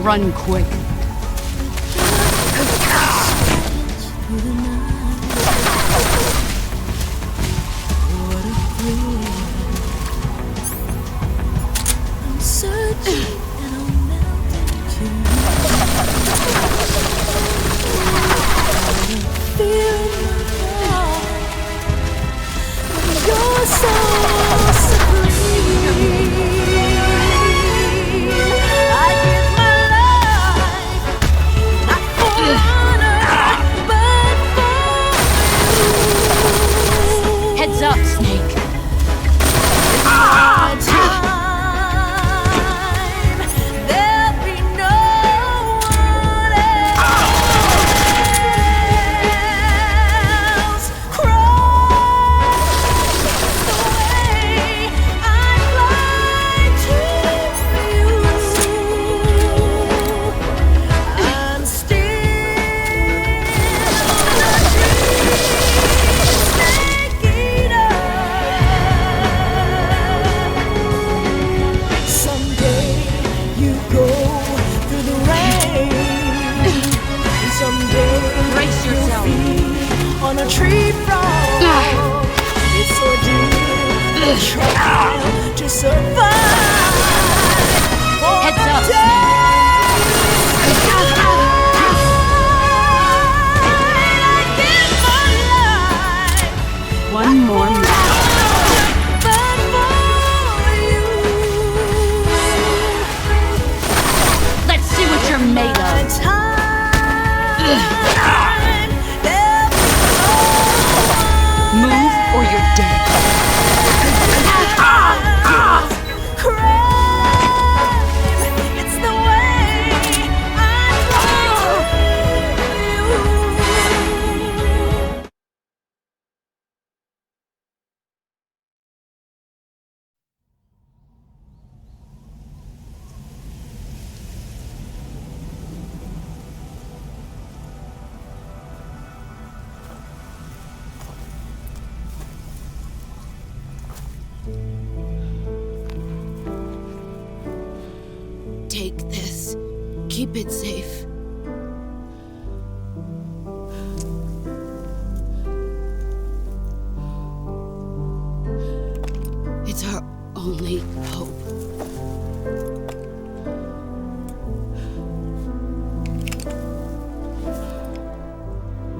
Run quick. Heads up, Snake. To survive. Heads up, One more minute. let's see what you're made of. Move or you're dead. It's the way I you. Take this. Keep it safe. It's our only hope.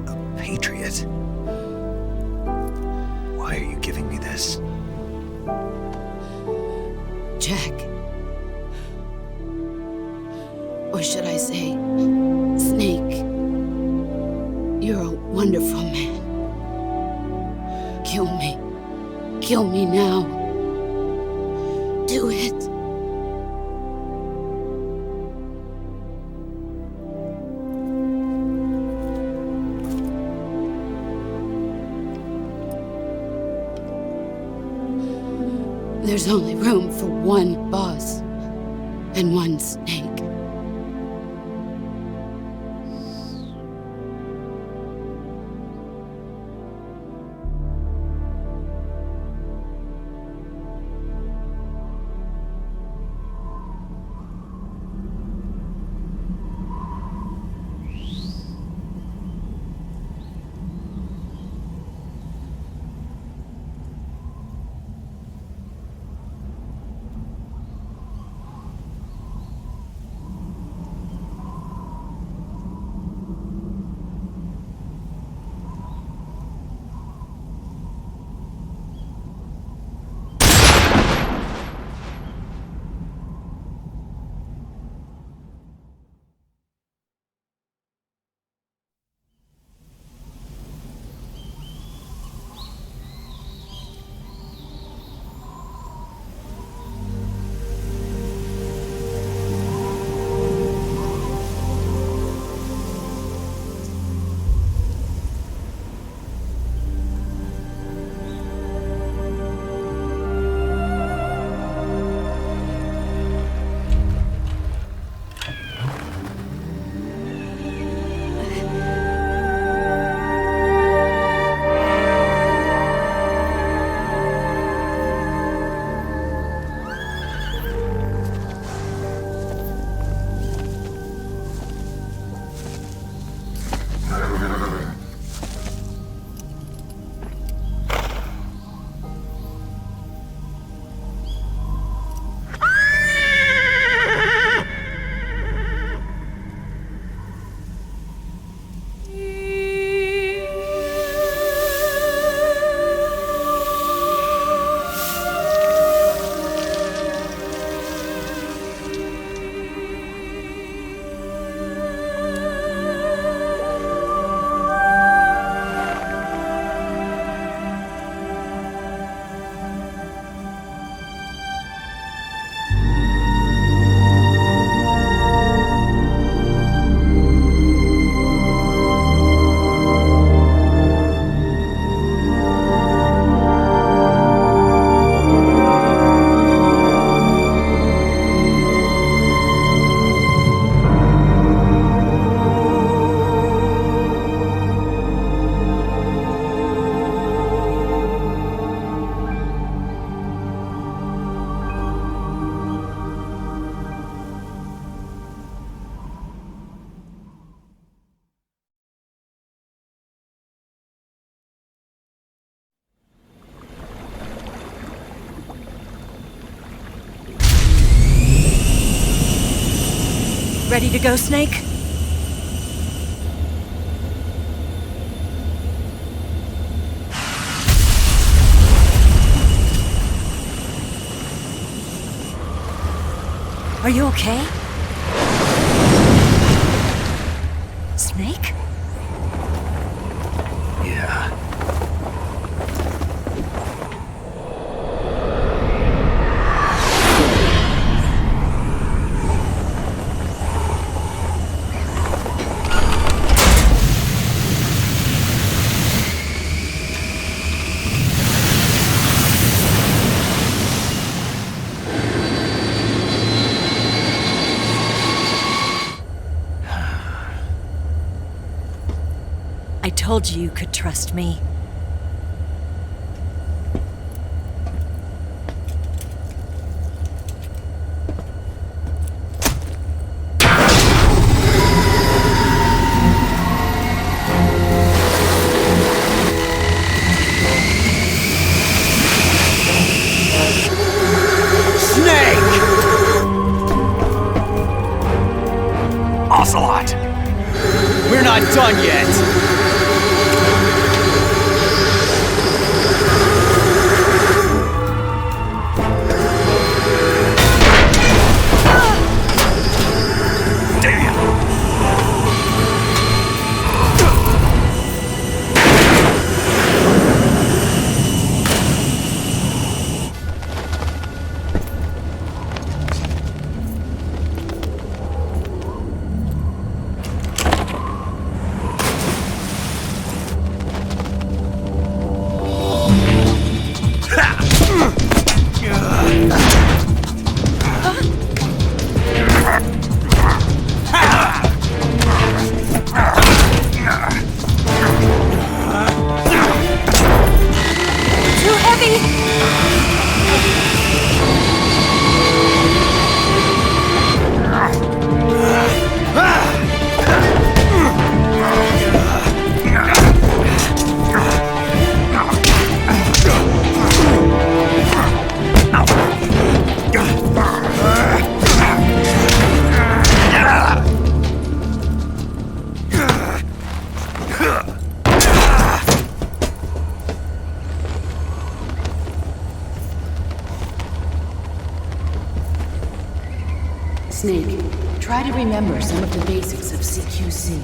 A patriot? Why are you giving me this? Jack. Or should I say, Snake? You're a wonderful man. Kill me. Kill me now. Do it. There's only room for one boss and one snake. Ready to go, Snake? Are you okay? Snake? Yeah. I told you you could trust me. Snake! Ocelot! We're not done yet! Snake, try to remember some of the basics of CQC.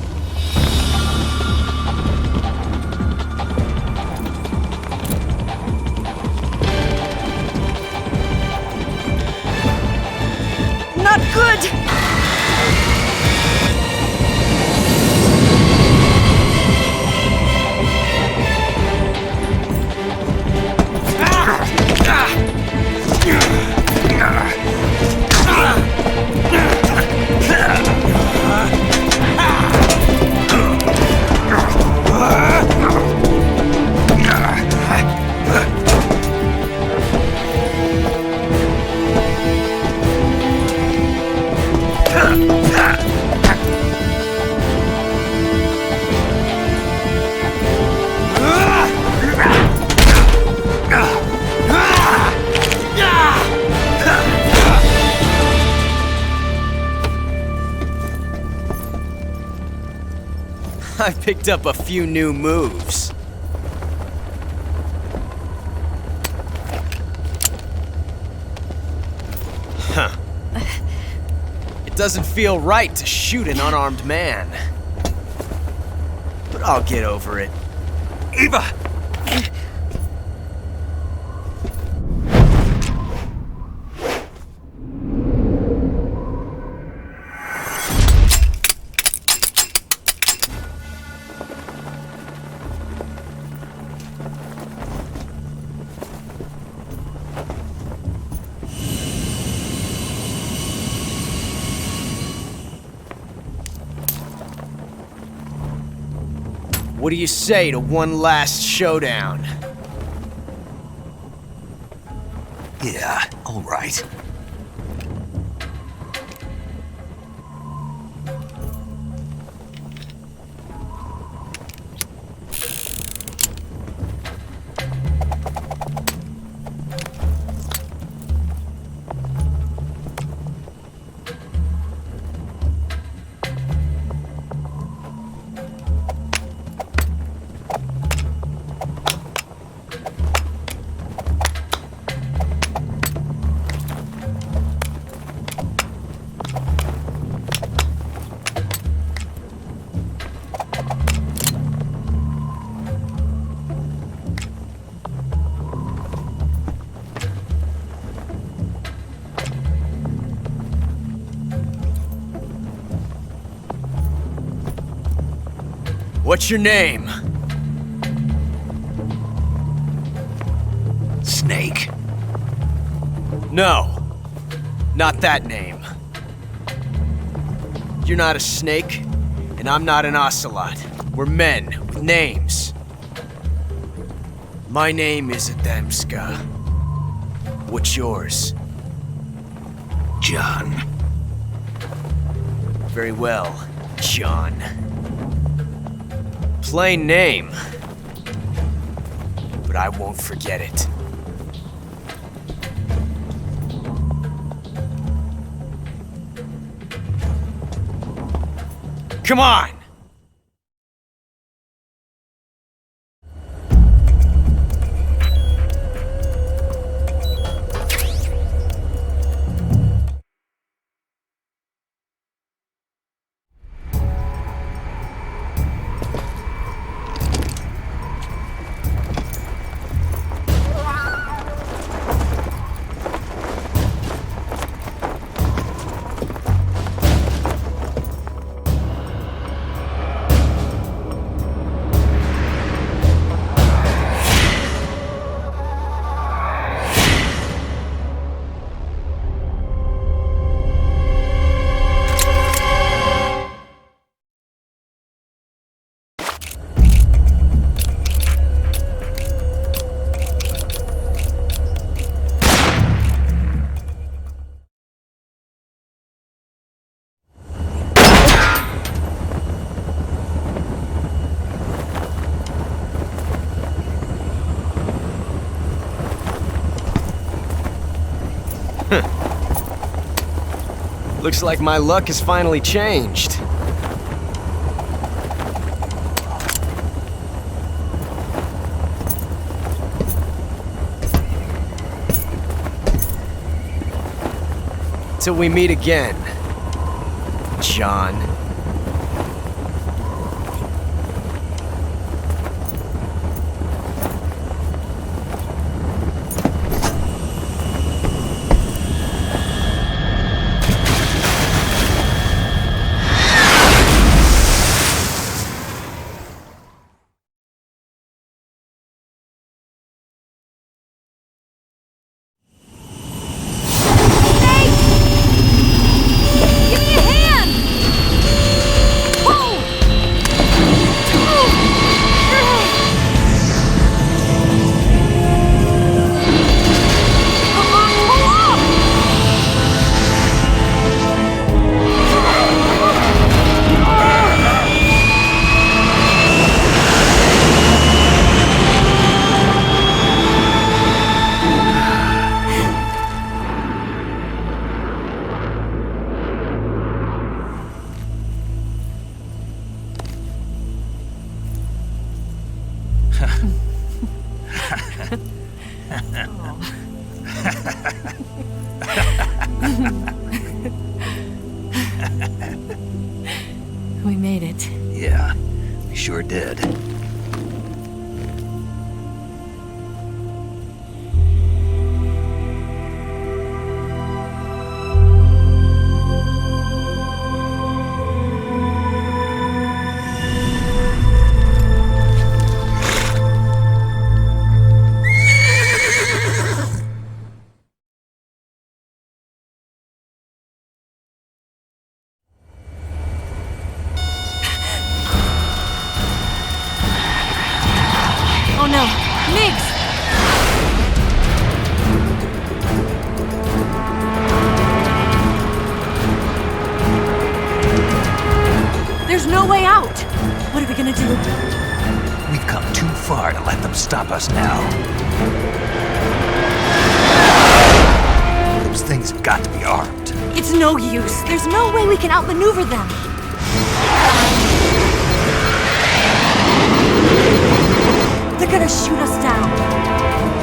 Not good! I picked up a few new moves. Huh. It doesn't feel right to shoot an unarmed man. But I'll get over it. Eva! What do you say to one last showdown? Yeah, all right. What's your name? Snake. No. Not that name. You're not a snake, and I'm not an ocelot. We're men with names. My name is Adamska. What's yours? John. Very well, John. Plain name. But I won't forget it. Come on! Looks like my luck has finally changed. Till we meet again, John. We made it. Yeah, we sure did. Oh no, Miggs! There's no way out! What are we gonna do? We've come too far to let them stop us now. Those things have got to be armed. It's no use. There's no way we can outmaneuver them. They're gonna shoot us down.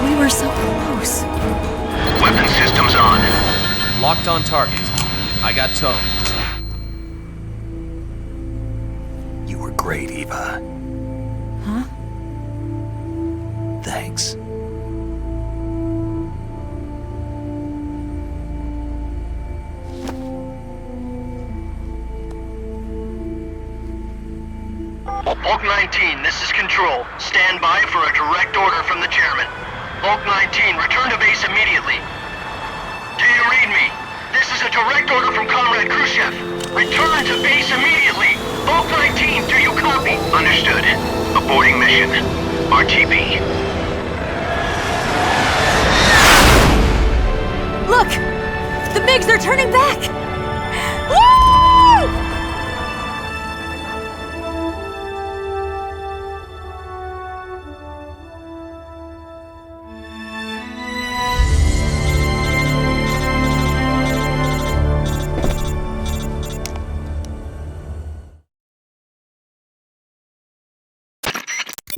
We were so close. Weapon systems on. Locked on target. I got towed. You were great, Eva. Huh? Thanks. Hawk 9 this is Control. Stand by for a direct order from the chairman. Volk 19, return to base immediately. Do you read me? This is a direct order from Comrade Khrushchev. Return to base immediately. Volk 19, do you copy? Understood. Aborting mission. RTB. Look! The MiGs are turning back! Woo!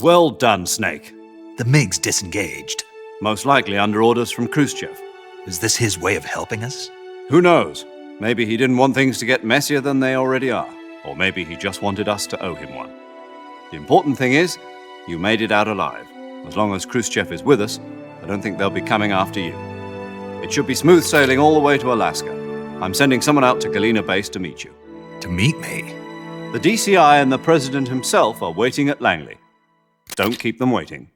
Well done, Snake. The MiGs disengaged. Most likely under orders from Khrushchev. Is this his way of helping us? Who knows? Maybe he didn't want things to get messier than they already are. Or maybe he just wanted us to owe him one. The important thing is, you made it out alive. As long as Khrushchev is with us, I don't think they'll be coming after you. It should be smooth sailing all the way to Alaska. I'm sending someone out to Galena Base to meet you. To meet me? The DCI and the President himself are waiting at Langley. Don't keep them waiting.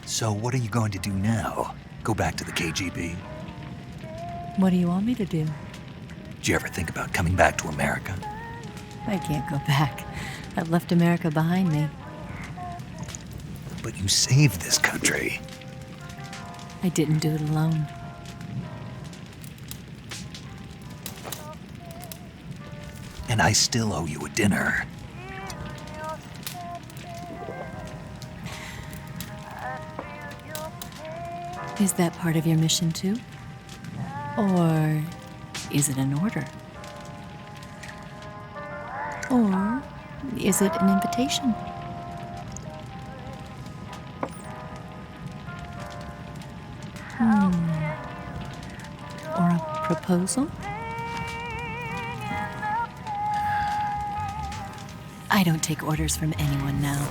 So what are you going to do now? Go back to the KGB? What do you want me to do? Did you ever think about coming back to America? I can't go back. I've left America behind me. But you saved this country. I didn't do it alone. And I still owe you a dinner. Is that part of your mission too? Or is it an order? Or is it an invitation? Or a proposal? I don't take orders from anyone now.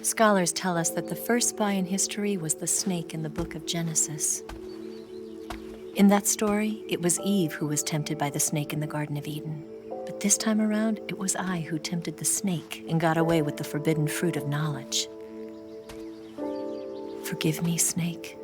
Scholars tell us that the first spy in history was the snake in the book of Genesis. In that story, it was Eve who was tempted by the snake in the Garden of Eden. But this time around, it was I who tempted the snake and got away with the forbidden fruit of knowledge. Forgive me, Snake.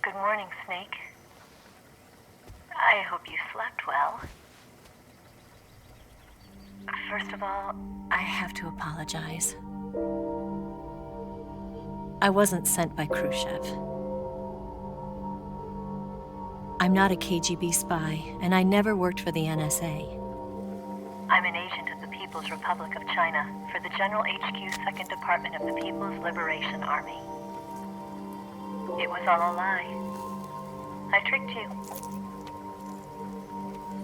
Good morning, Snake. I hope you slept well. First of all, I have to apologize. I wasn't sent by Khrushchev. I'm not a KGB spy, and I never worked for the NSA. I'm an agent of the People's Republic of China for the General HQ's 2nd Department of the People's Liberation Army. It was all a lie. I tricked you.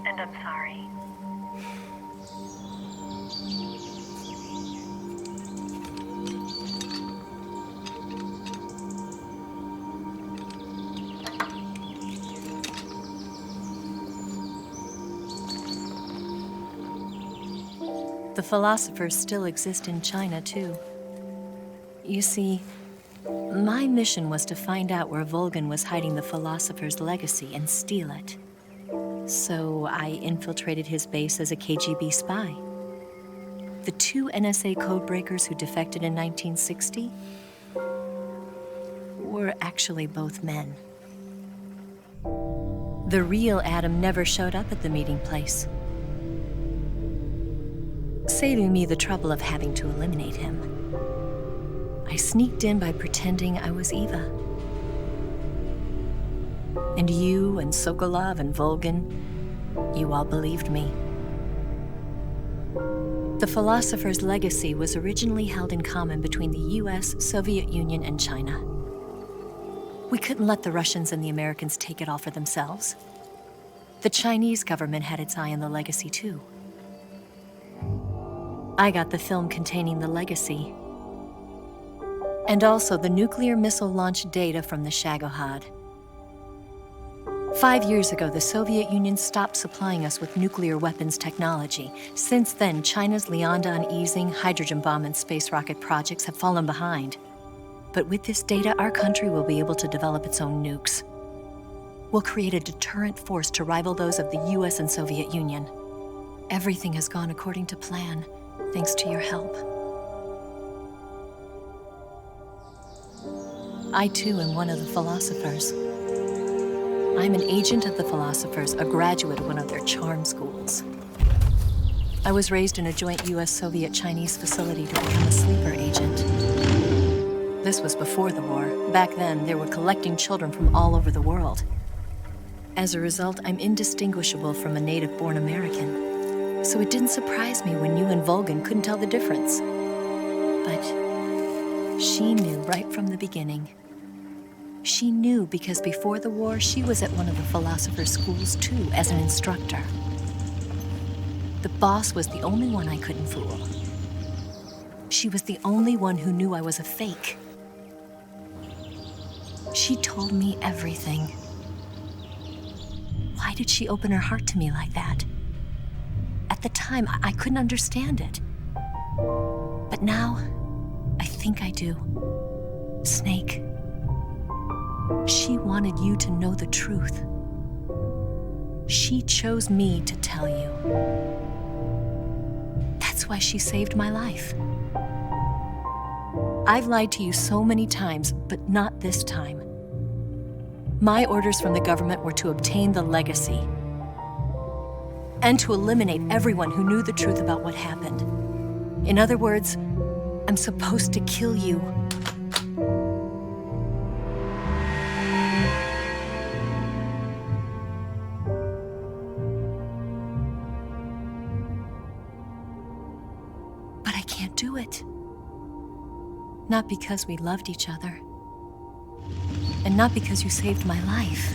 And I'm sorry. The philosophers still exist in China, too. You see, my mission was to find out where Volgin was hiding the philosopher's legacy and steal it. So I infiltrated his base as a KGB spy. The 2 NSA codebreakers who defected in 1960 were actually both men. The real Adam never showed up at the meeting place, saving me the trouble of having to eliminate him. I sneaked in by pretending I was Eva. And you and Sokolov and Volgin, you all believed me. The philosopher's legacy was originally held in common between the US, Soviet Union, and China. We couldn't let the Russians and the Americans take it all for themselves. The Chinese government had its eye on the legacy too. I got the film containing the legacy, and also the nuclear missile launch data from the Shagohod. 5 years ago, the Soviet Union stopped supplying us with nuclear weapons technology. Since then, China's Liaodong easing, hydrogen bomb, and space rocket projects have fallen behind. But with this data, our country will be able to develop its own nukes. We'll create a deterrent force to rival those of the US and Soviet Union. Everything has gone according to plan, thanks to your help. I too am one of the philosophers. I'm an agent of the philosophers, a graduate of one of their charm schools. I was raised in a joint US-Soviet-Chinese facility to become a sleeper agent. This was before the war. Back then, they were collecting children from all over the world. As a result, I'm indistinguishable from a native-born American. So it didn't surprise me when you and Volgin couldn't tell the difference. But she knew right from the beginning. She knew because before the war, she was at one of the philosopher's schools too, as an instructor. The boss was the only one I couldn't fool. She was the only one who knew I was a fake. She told me everything. Why did she open her heart to me like that? At the time, I couldn't understand it. But now, I think I do. Snake. She wanted you to know the truth. She chose me to tell you. That's why she saved my life. I've lied to you so many times, but not this time. My orders from the government were to obtain the legacy and to eliminate everyone who knew the truth about what happened. In other words, I'm supposed to kill you. But I can't do it. Not because we loved each other. And not because you saved my life.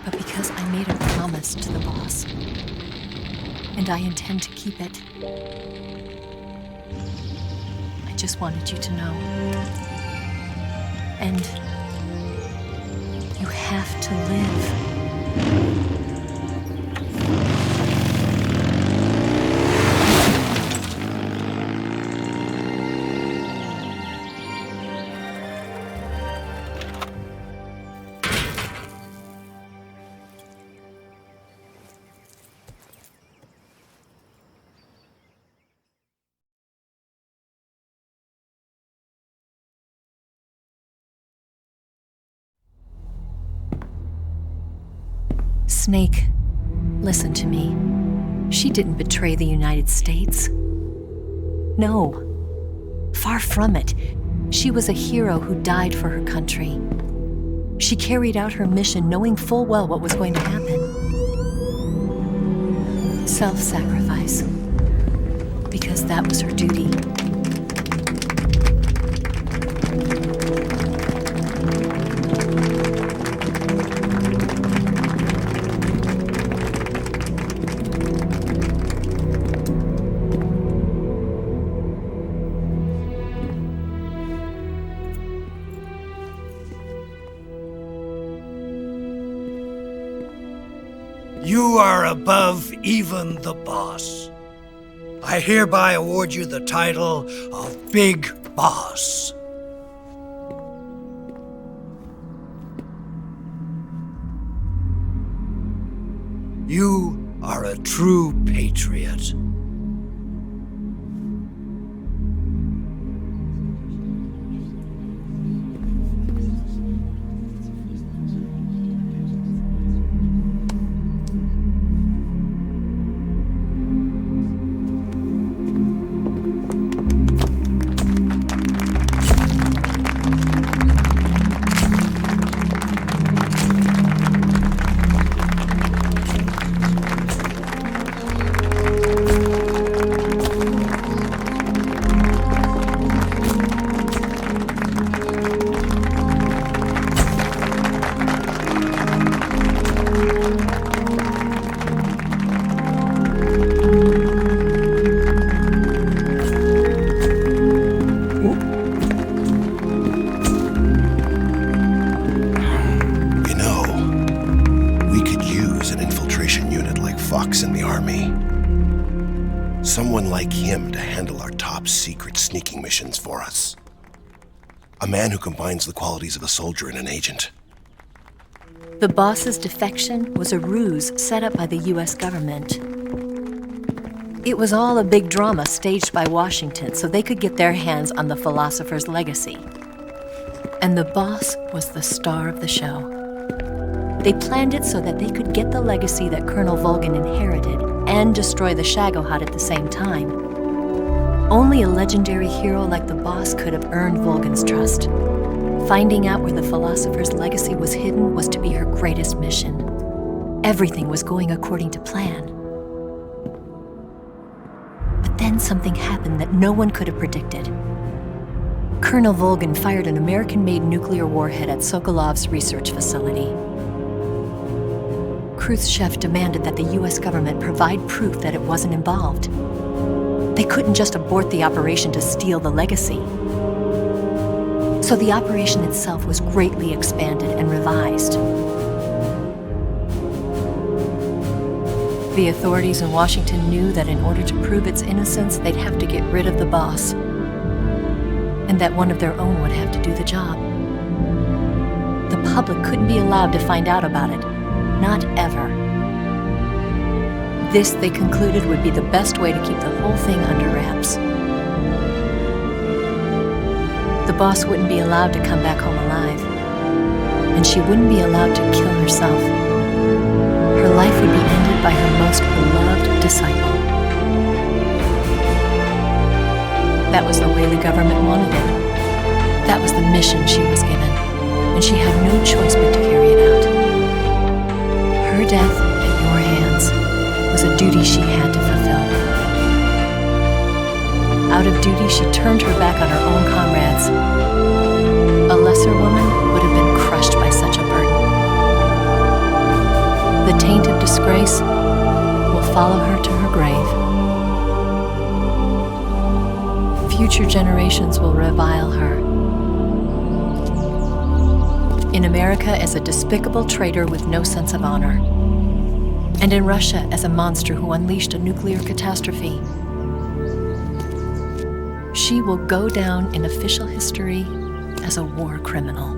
but because I made a promise to the boss. And I intend to keep it. I just wanted you to know. And you have to live. Snake, listen to me. She didn't betray the United States. No. Far from it. She was a hero who died for her country. She carried out her mission knowing full well what was going to happen. Self-sacrifice. Because that was her duty. You are above even the boss. I hereby award you the title of Big Boss. You are a true patriot. Someone like him to handle our top secret sneaking missions for us. A man who combines the qualities of a soldier and an agent. The boss's defection was a ruse set up by the US government. It was all a big drama staged by Washington so they could get their hands on the philosopher's legacy. And the boss was the star of the show. They planned it so that they could get the legacy that Colonel Volgin inherited and destroy the Shagohod at the same time. Only a legendary hero like the boss could have earned Volgin's trust. Finding out where the philosopher's legacy was hidden was to be her greatest mission. Everything was going according to plan. But then something happened that no one could have predicted. Colonel Volgin fired an American-made nuclear warhead at Sokolov's research facility. Khrushchev demanded that the US government provide proof that it wasn't involved. They couldn't just abort the operation to steal the legacy. So the operation itself was greatly expanded and revised. The authorities in Washington knew that in order to prove its innocence, they'd have to get rid of the boss, and that one of their own would have to do the job. The public couldn't be allowed to find out about it. Not ever. This, they concluded, would be the best way to keep the whole thing under wraps. The boss wouldn't be allowed to come back home alive, and she wouldn't be allowed to kill herself. Her life would be ended by her most beloved disciple. That was the way the government wanted it. That was the mission she was given, and she had no choice but to carry it out. Her death at your hands was a duty she had to fulfill. Out of duty, she turned her back on her own comrades. A lesser woman would have been crushed by such a burden. disgrace will follow her to her grave. Future generations will revile her. In America as a despicable traitor with no sense of honor. And in Russia as a monster who unleashed a nuclear catastrophe. She will go down in official history as a war criminal.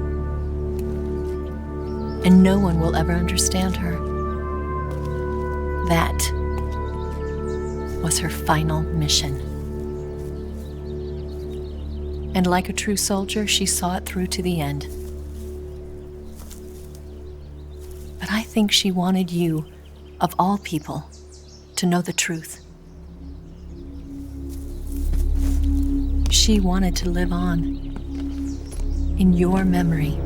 And no one will ever understand her. That was her final mission. And like a true soldier, she saw it through to the end. But I think she wanted you, of all people, to know the truth. She wanted to live on in your memory.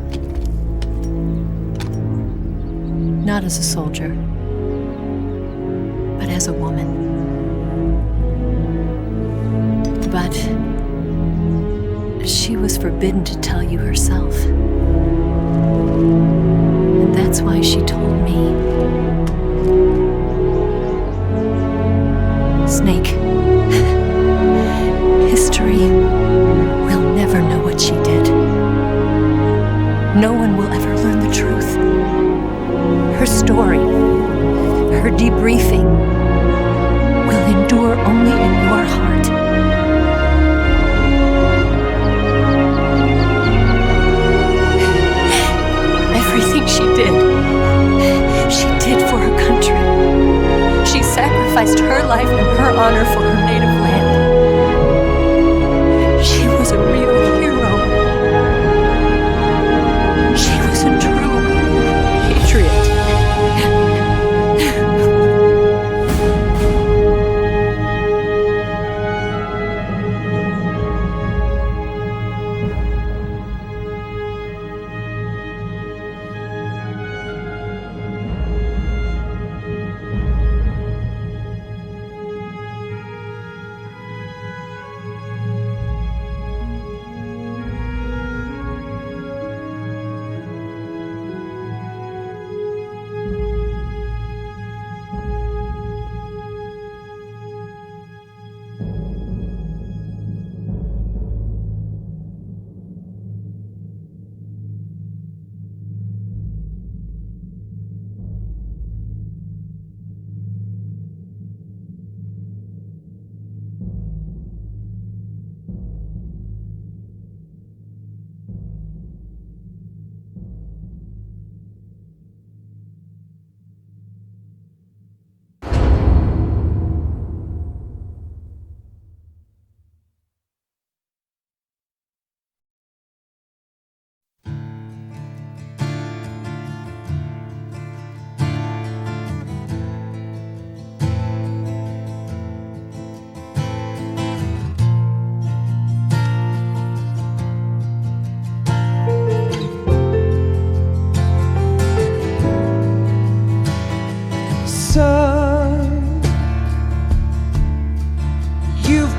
Not as a soldier, but as a woman. But she was forbidden to tell you herself. And that's why she told me. Snake, history will never know what she did. No one will ever learn the truth. Her story, her debriefing, will endure only in your heart. Everything she did for her country. She sacrificed her life and her honor for her native land. She was a real hero. She was a true patriot.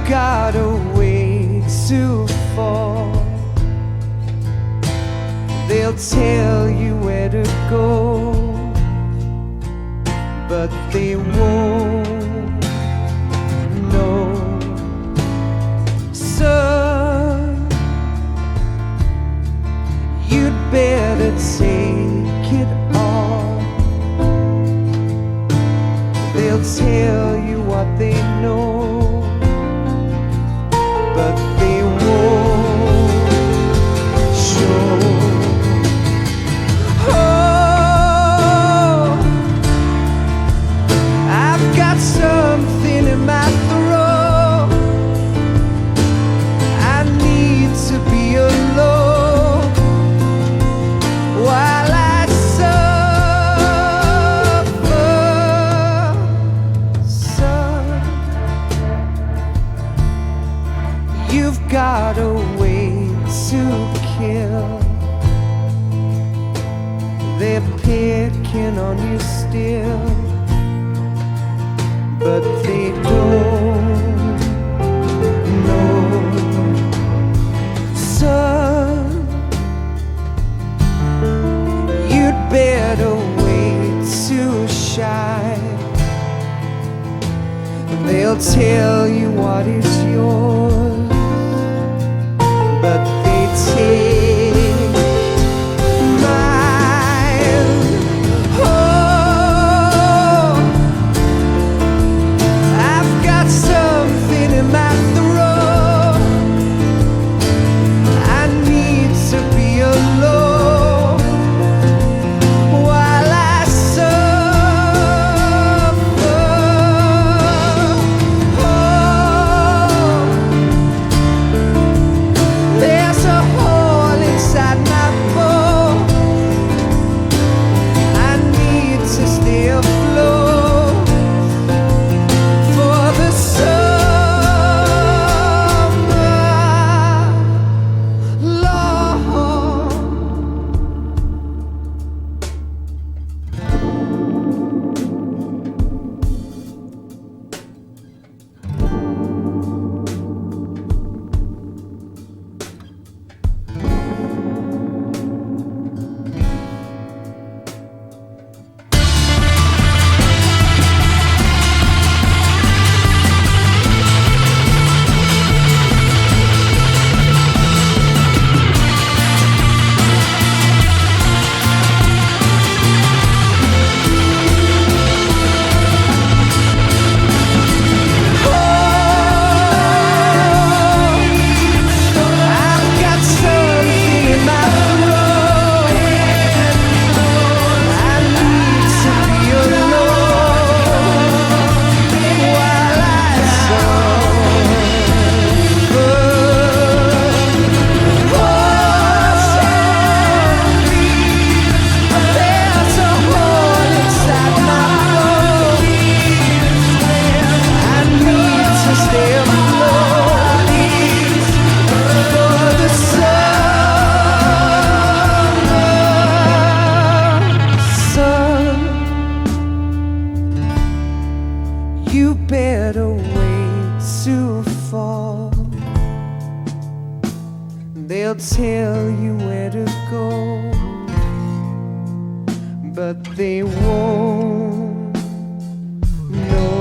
got a way to fall. They'll tell you where to go, but they won't know. Son, you'd better take it all. They'll tell you what they know, but they won't show. Oh, I've got something in my throat. I need to be alone while I suffer. Son, you've got a way to kill. They're picking on you still, but they don't know. Son, you'd better wait to shine. tell you what is yours, but they take mine. Oh, I've got something in my throat. I need to be alone while I suffer. Oh, there's a hole inside my bones. I need to stay afloat for the summer, Lord. I've got something in my throat. I need to be alone while I suffer. There's a hole inside my bones. I need to stay afloat for the summer sun. You better wait to fall. They'll tell you where to go, but they won't know.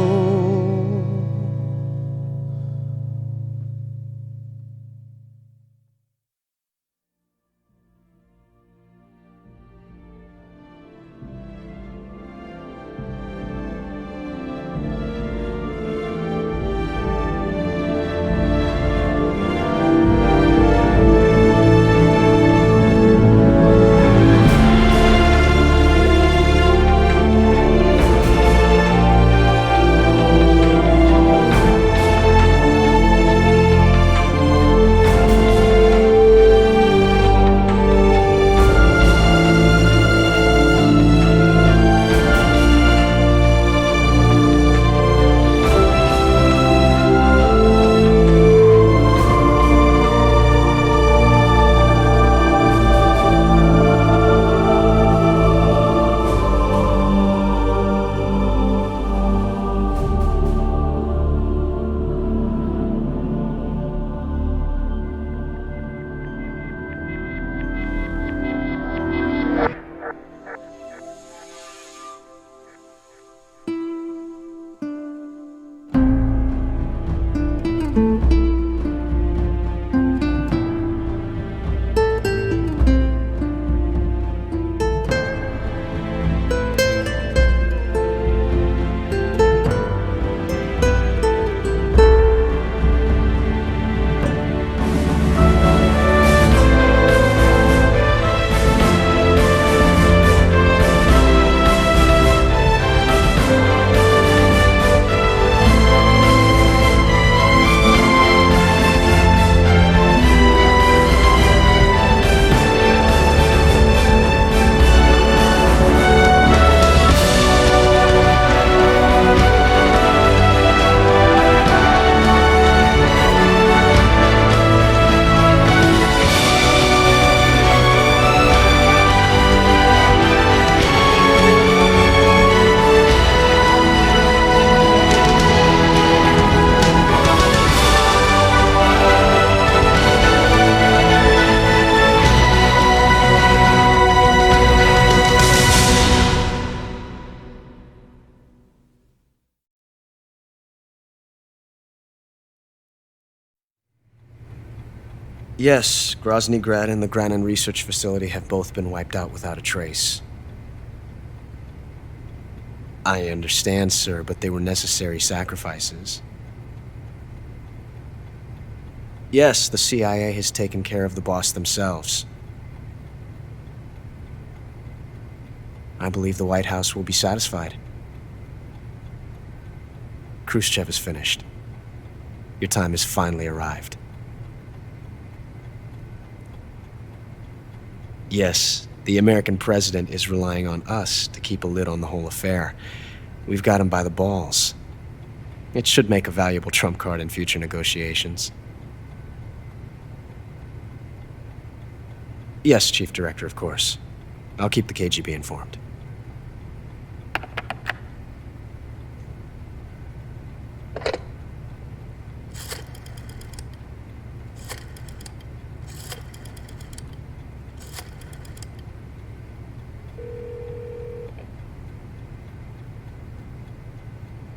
Yes, Grozny Grad and the Granin Research Facility have both been wiped out without a trace. I understand, sir, but they were necessary sacrifices. Yes, the CIA has taken care of the boss themselves. I believe the White House will be satisfied. Khrushchev is finished. Your time has finally arrived. Yes, the American president is relying on us to keep a lid on the whole affair. We've got him by the balls. It should make a valuable trump card in future negotiations. Yes, Chief Director, of course. I'll keep the KGB informed.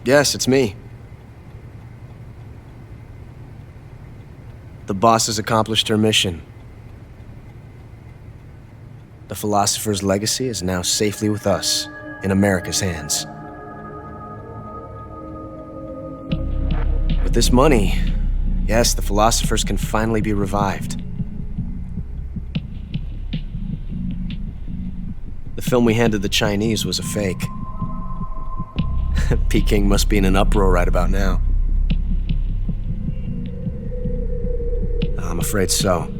Yes, it's me. The boss has accomplished her mission. The philosopher's legacy is now safely with us, in America's hands. With this money, yes, the philosophers can finally be revived. The film we handed the Chinese was a fake. Peking must be in an uproar right about now. I'm afraid so.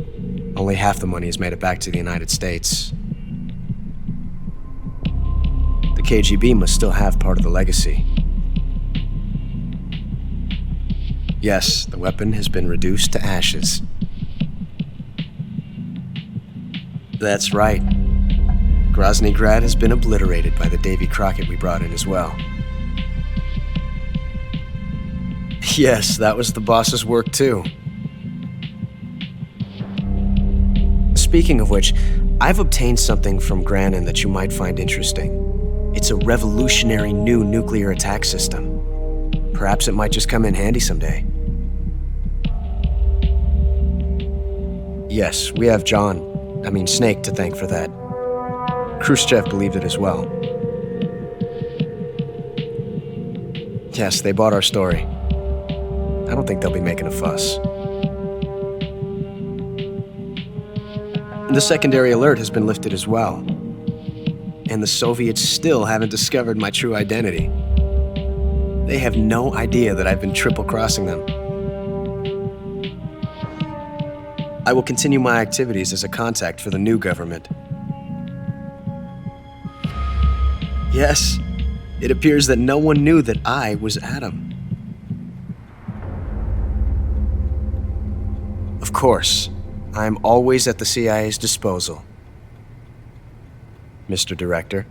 Only half the money has made it back to the United States. The KGB must still have part of the legacy. Yes, the weapon has been reduced to ashes. That's right. Grozny Grad has been obliterated by the Davy Crockett we brought in as well. Yes, that was the boss's work too. Speaking of which, I've obtained something from Granin that you might find interesting. It's a revolutionary new nuclear attack system. Perhaps it might just come in handy someday. Yes, we have Snake to thank for that. Khrushchev believed it as well. Yes, they bought our story. I don't think they'll be making a fuss. The secondary alert has been lifted as well. And the Soviets still haven't discovered my true identity. They have no idea that I've been triple-crossing them. I will continue my activities as a contact for the new government. Yes, it appears that no one knew that I was Adam. Of course, I'm always at the CIA's disposal, Mr. Director.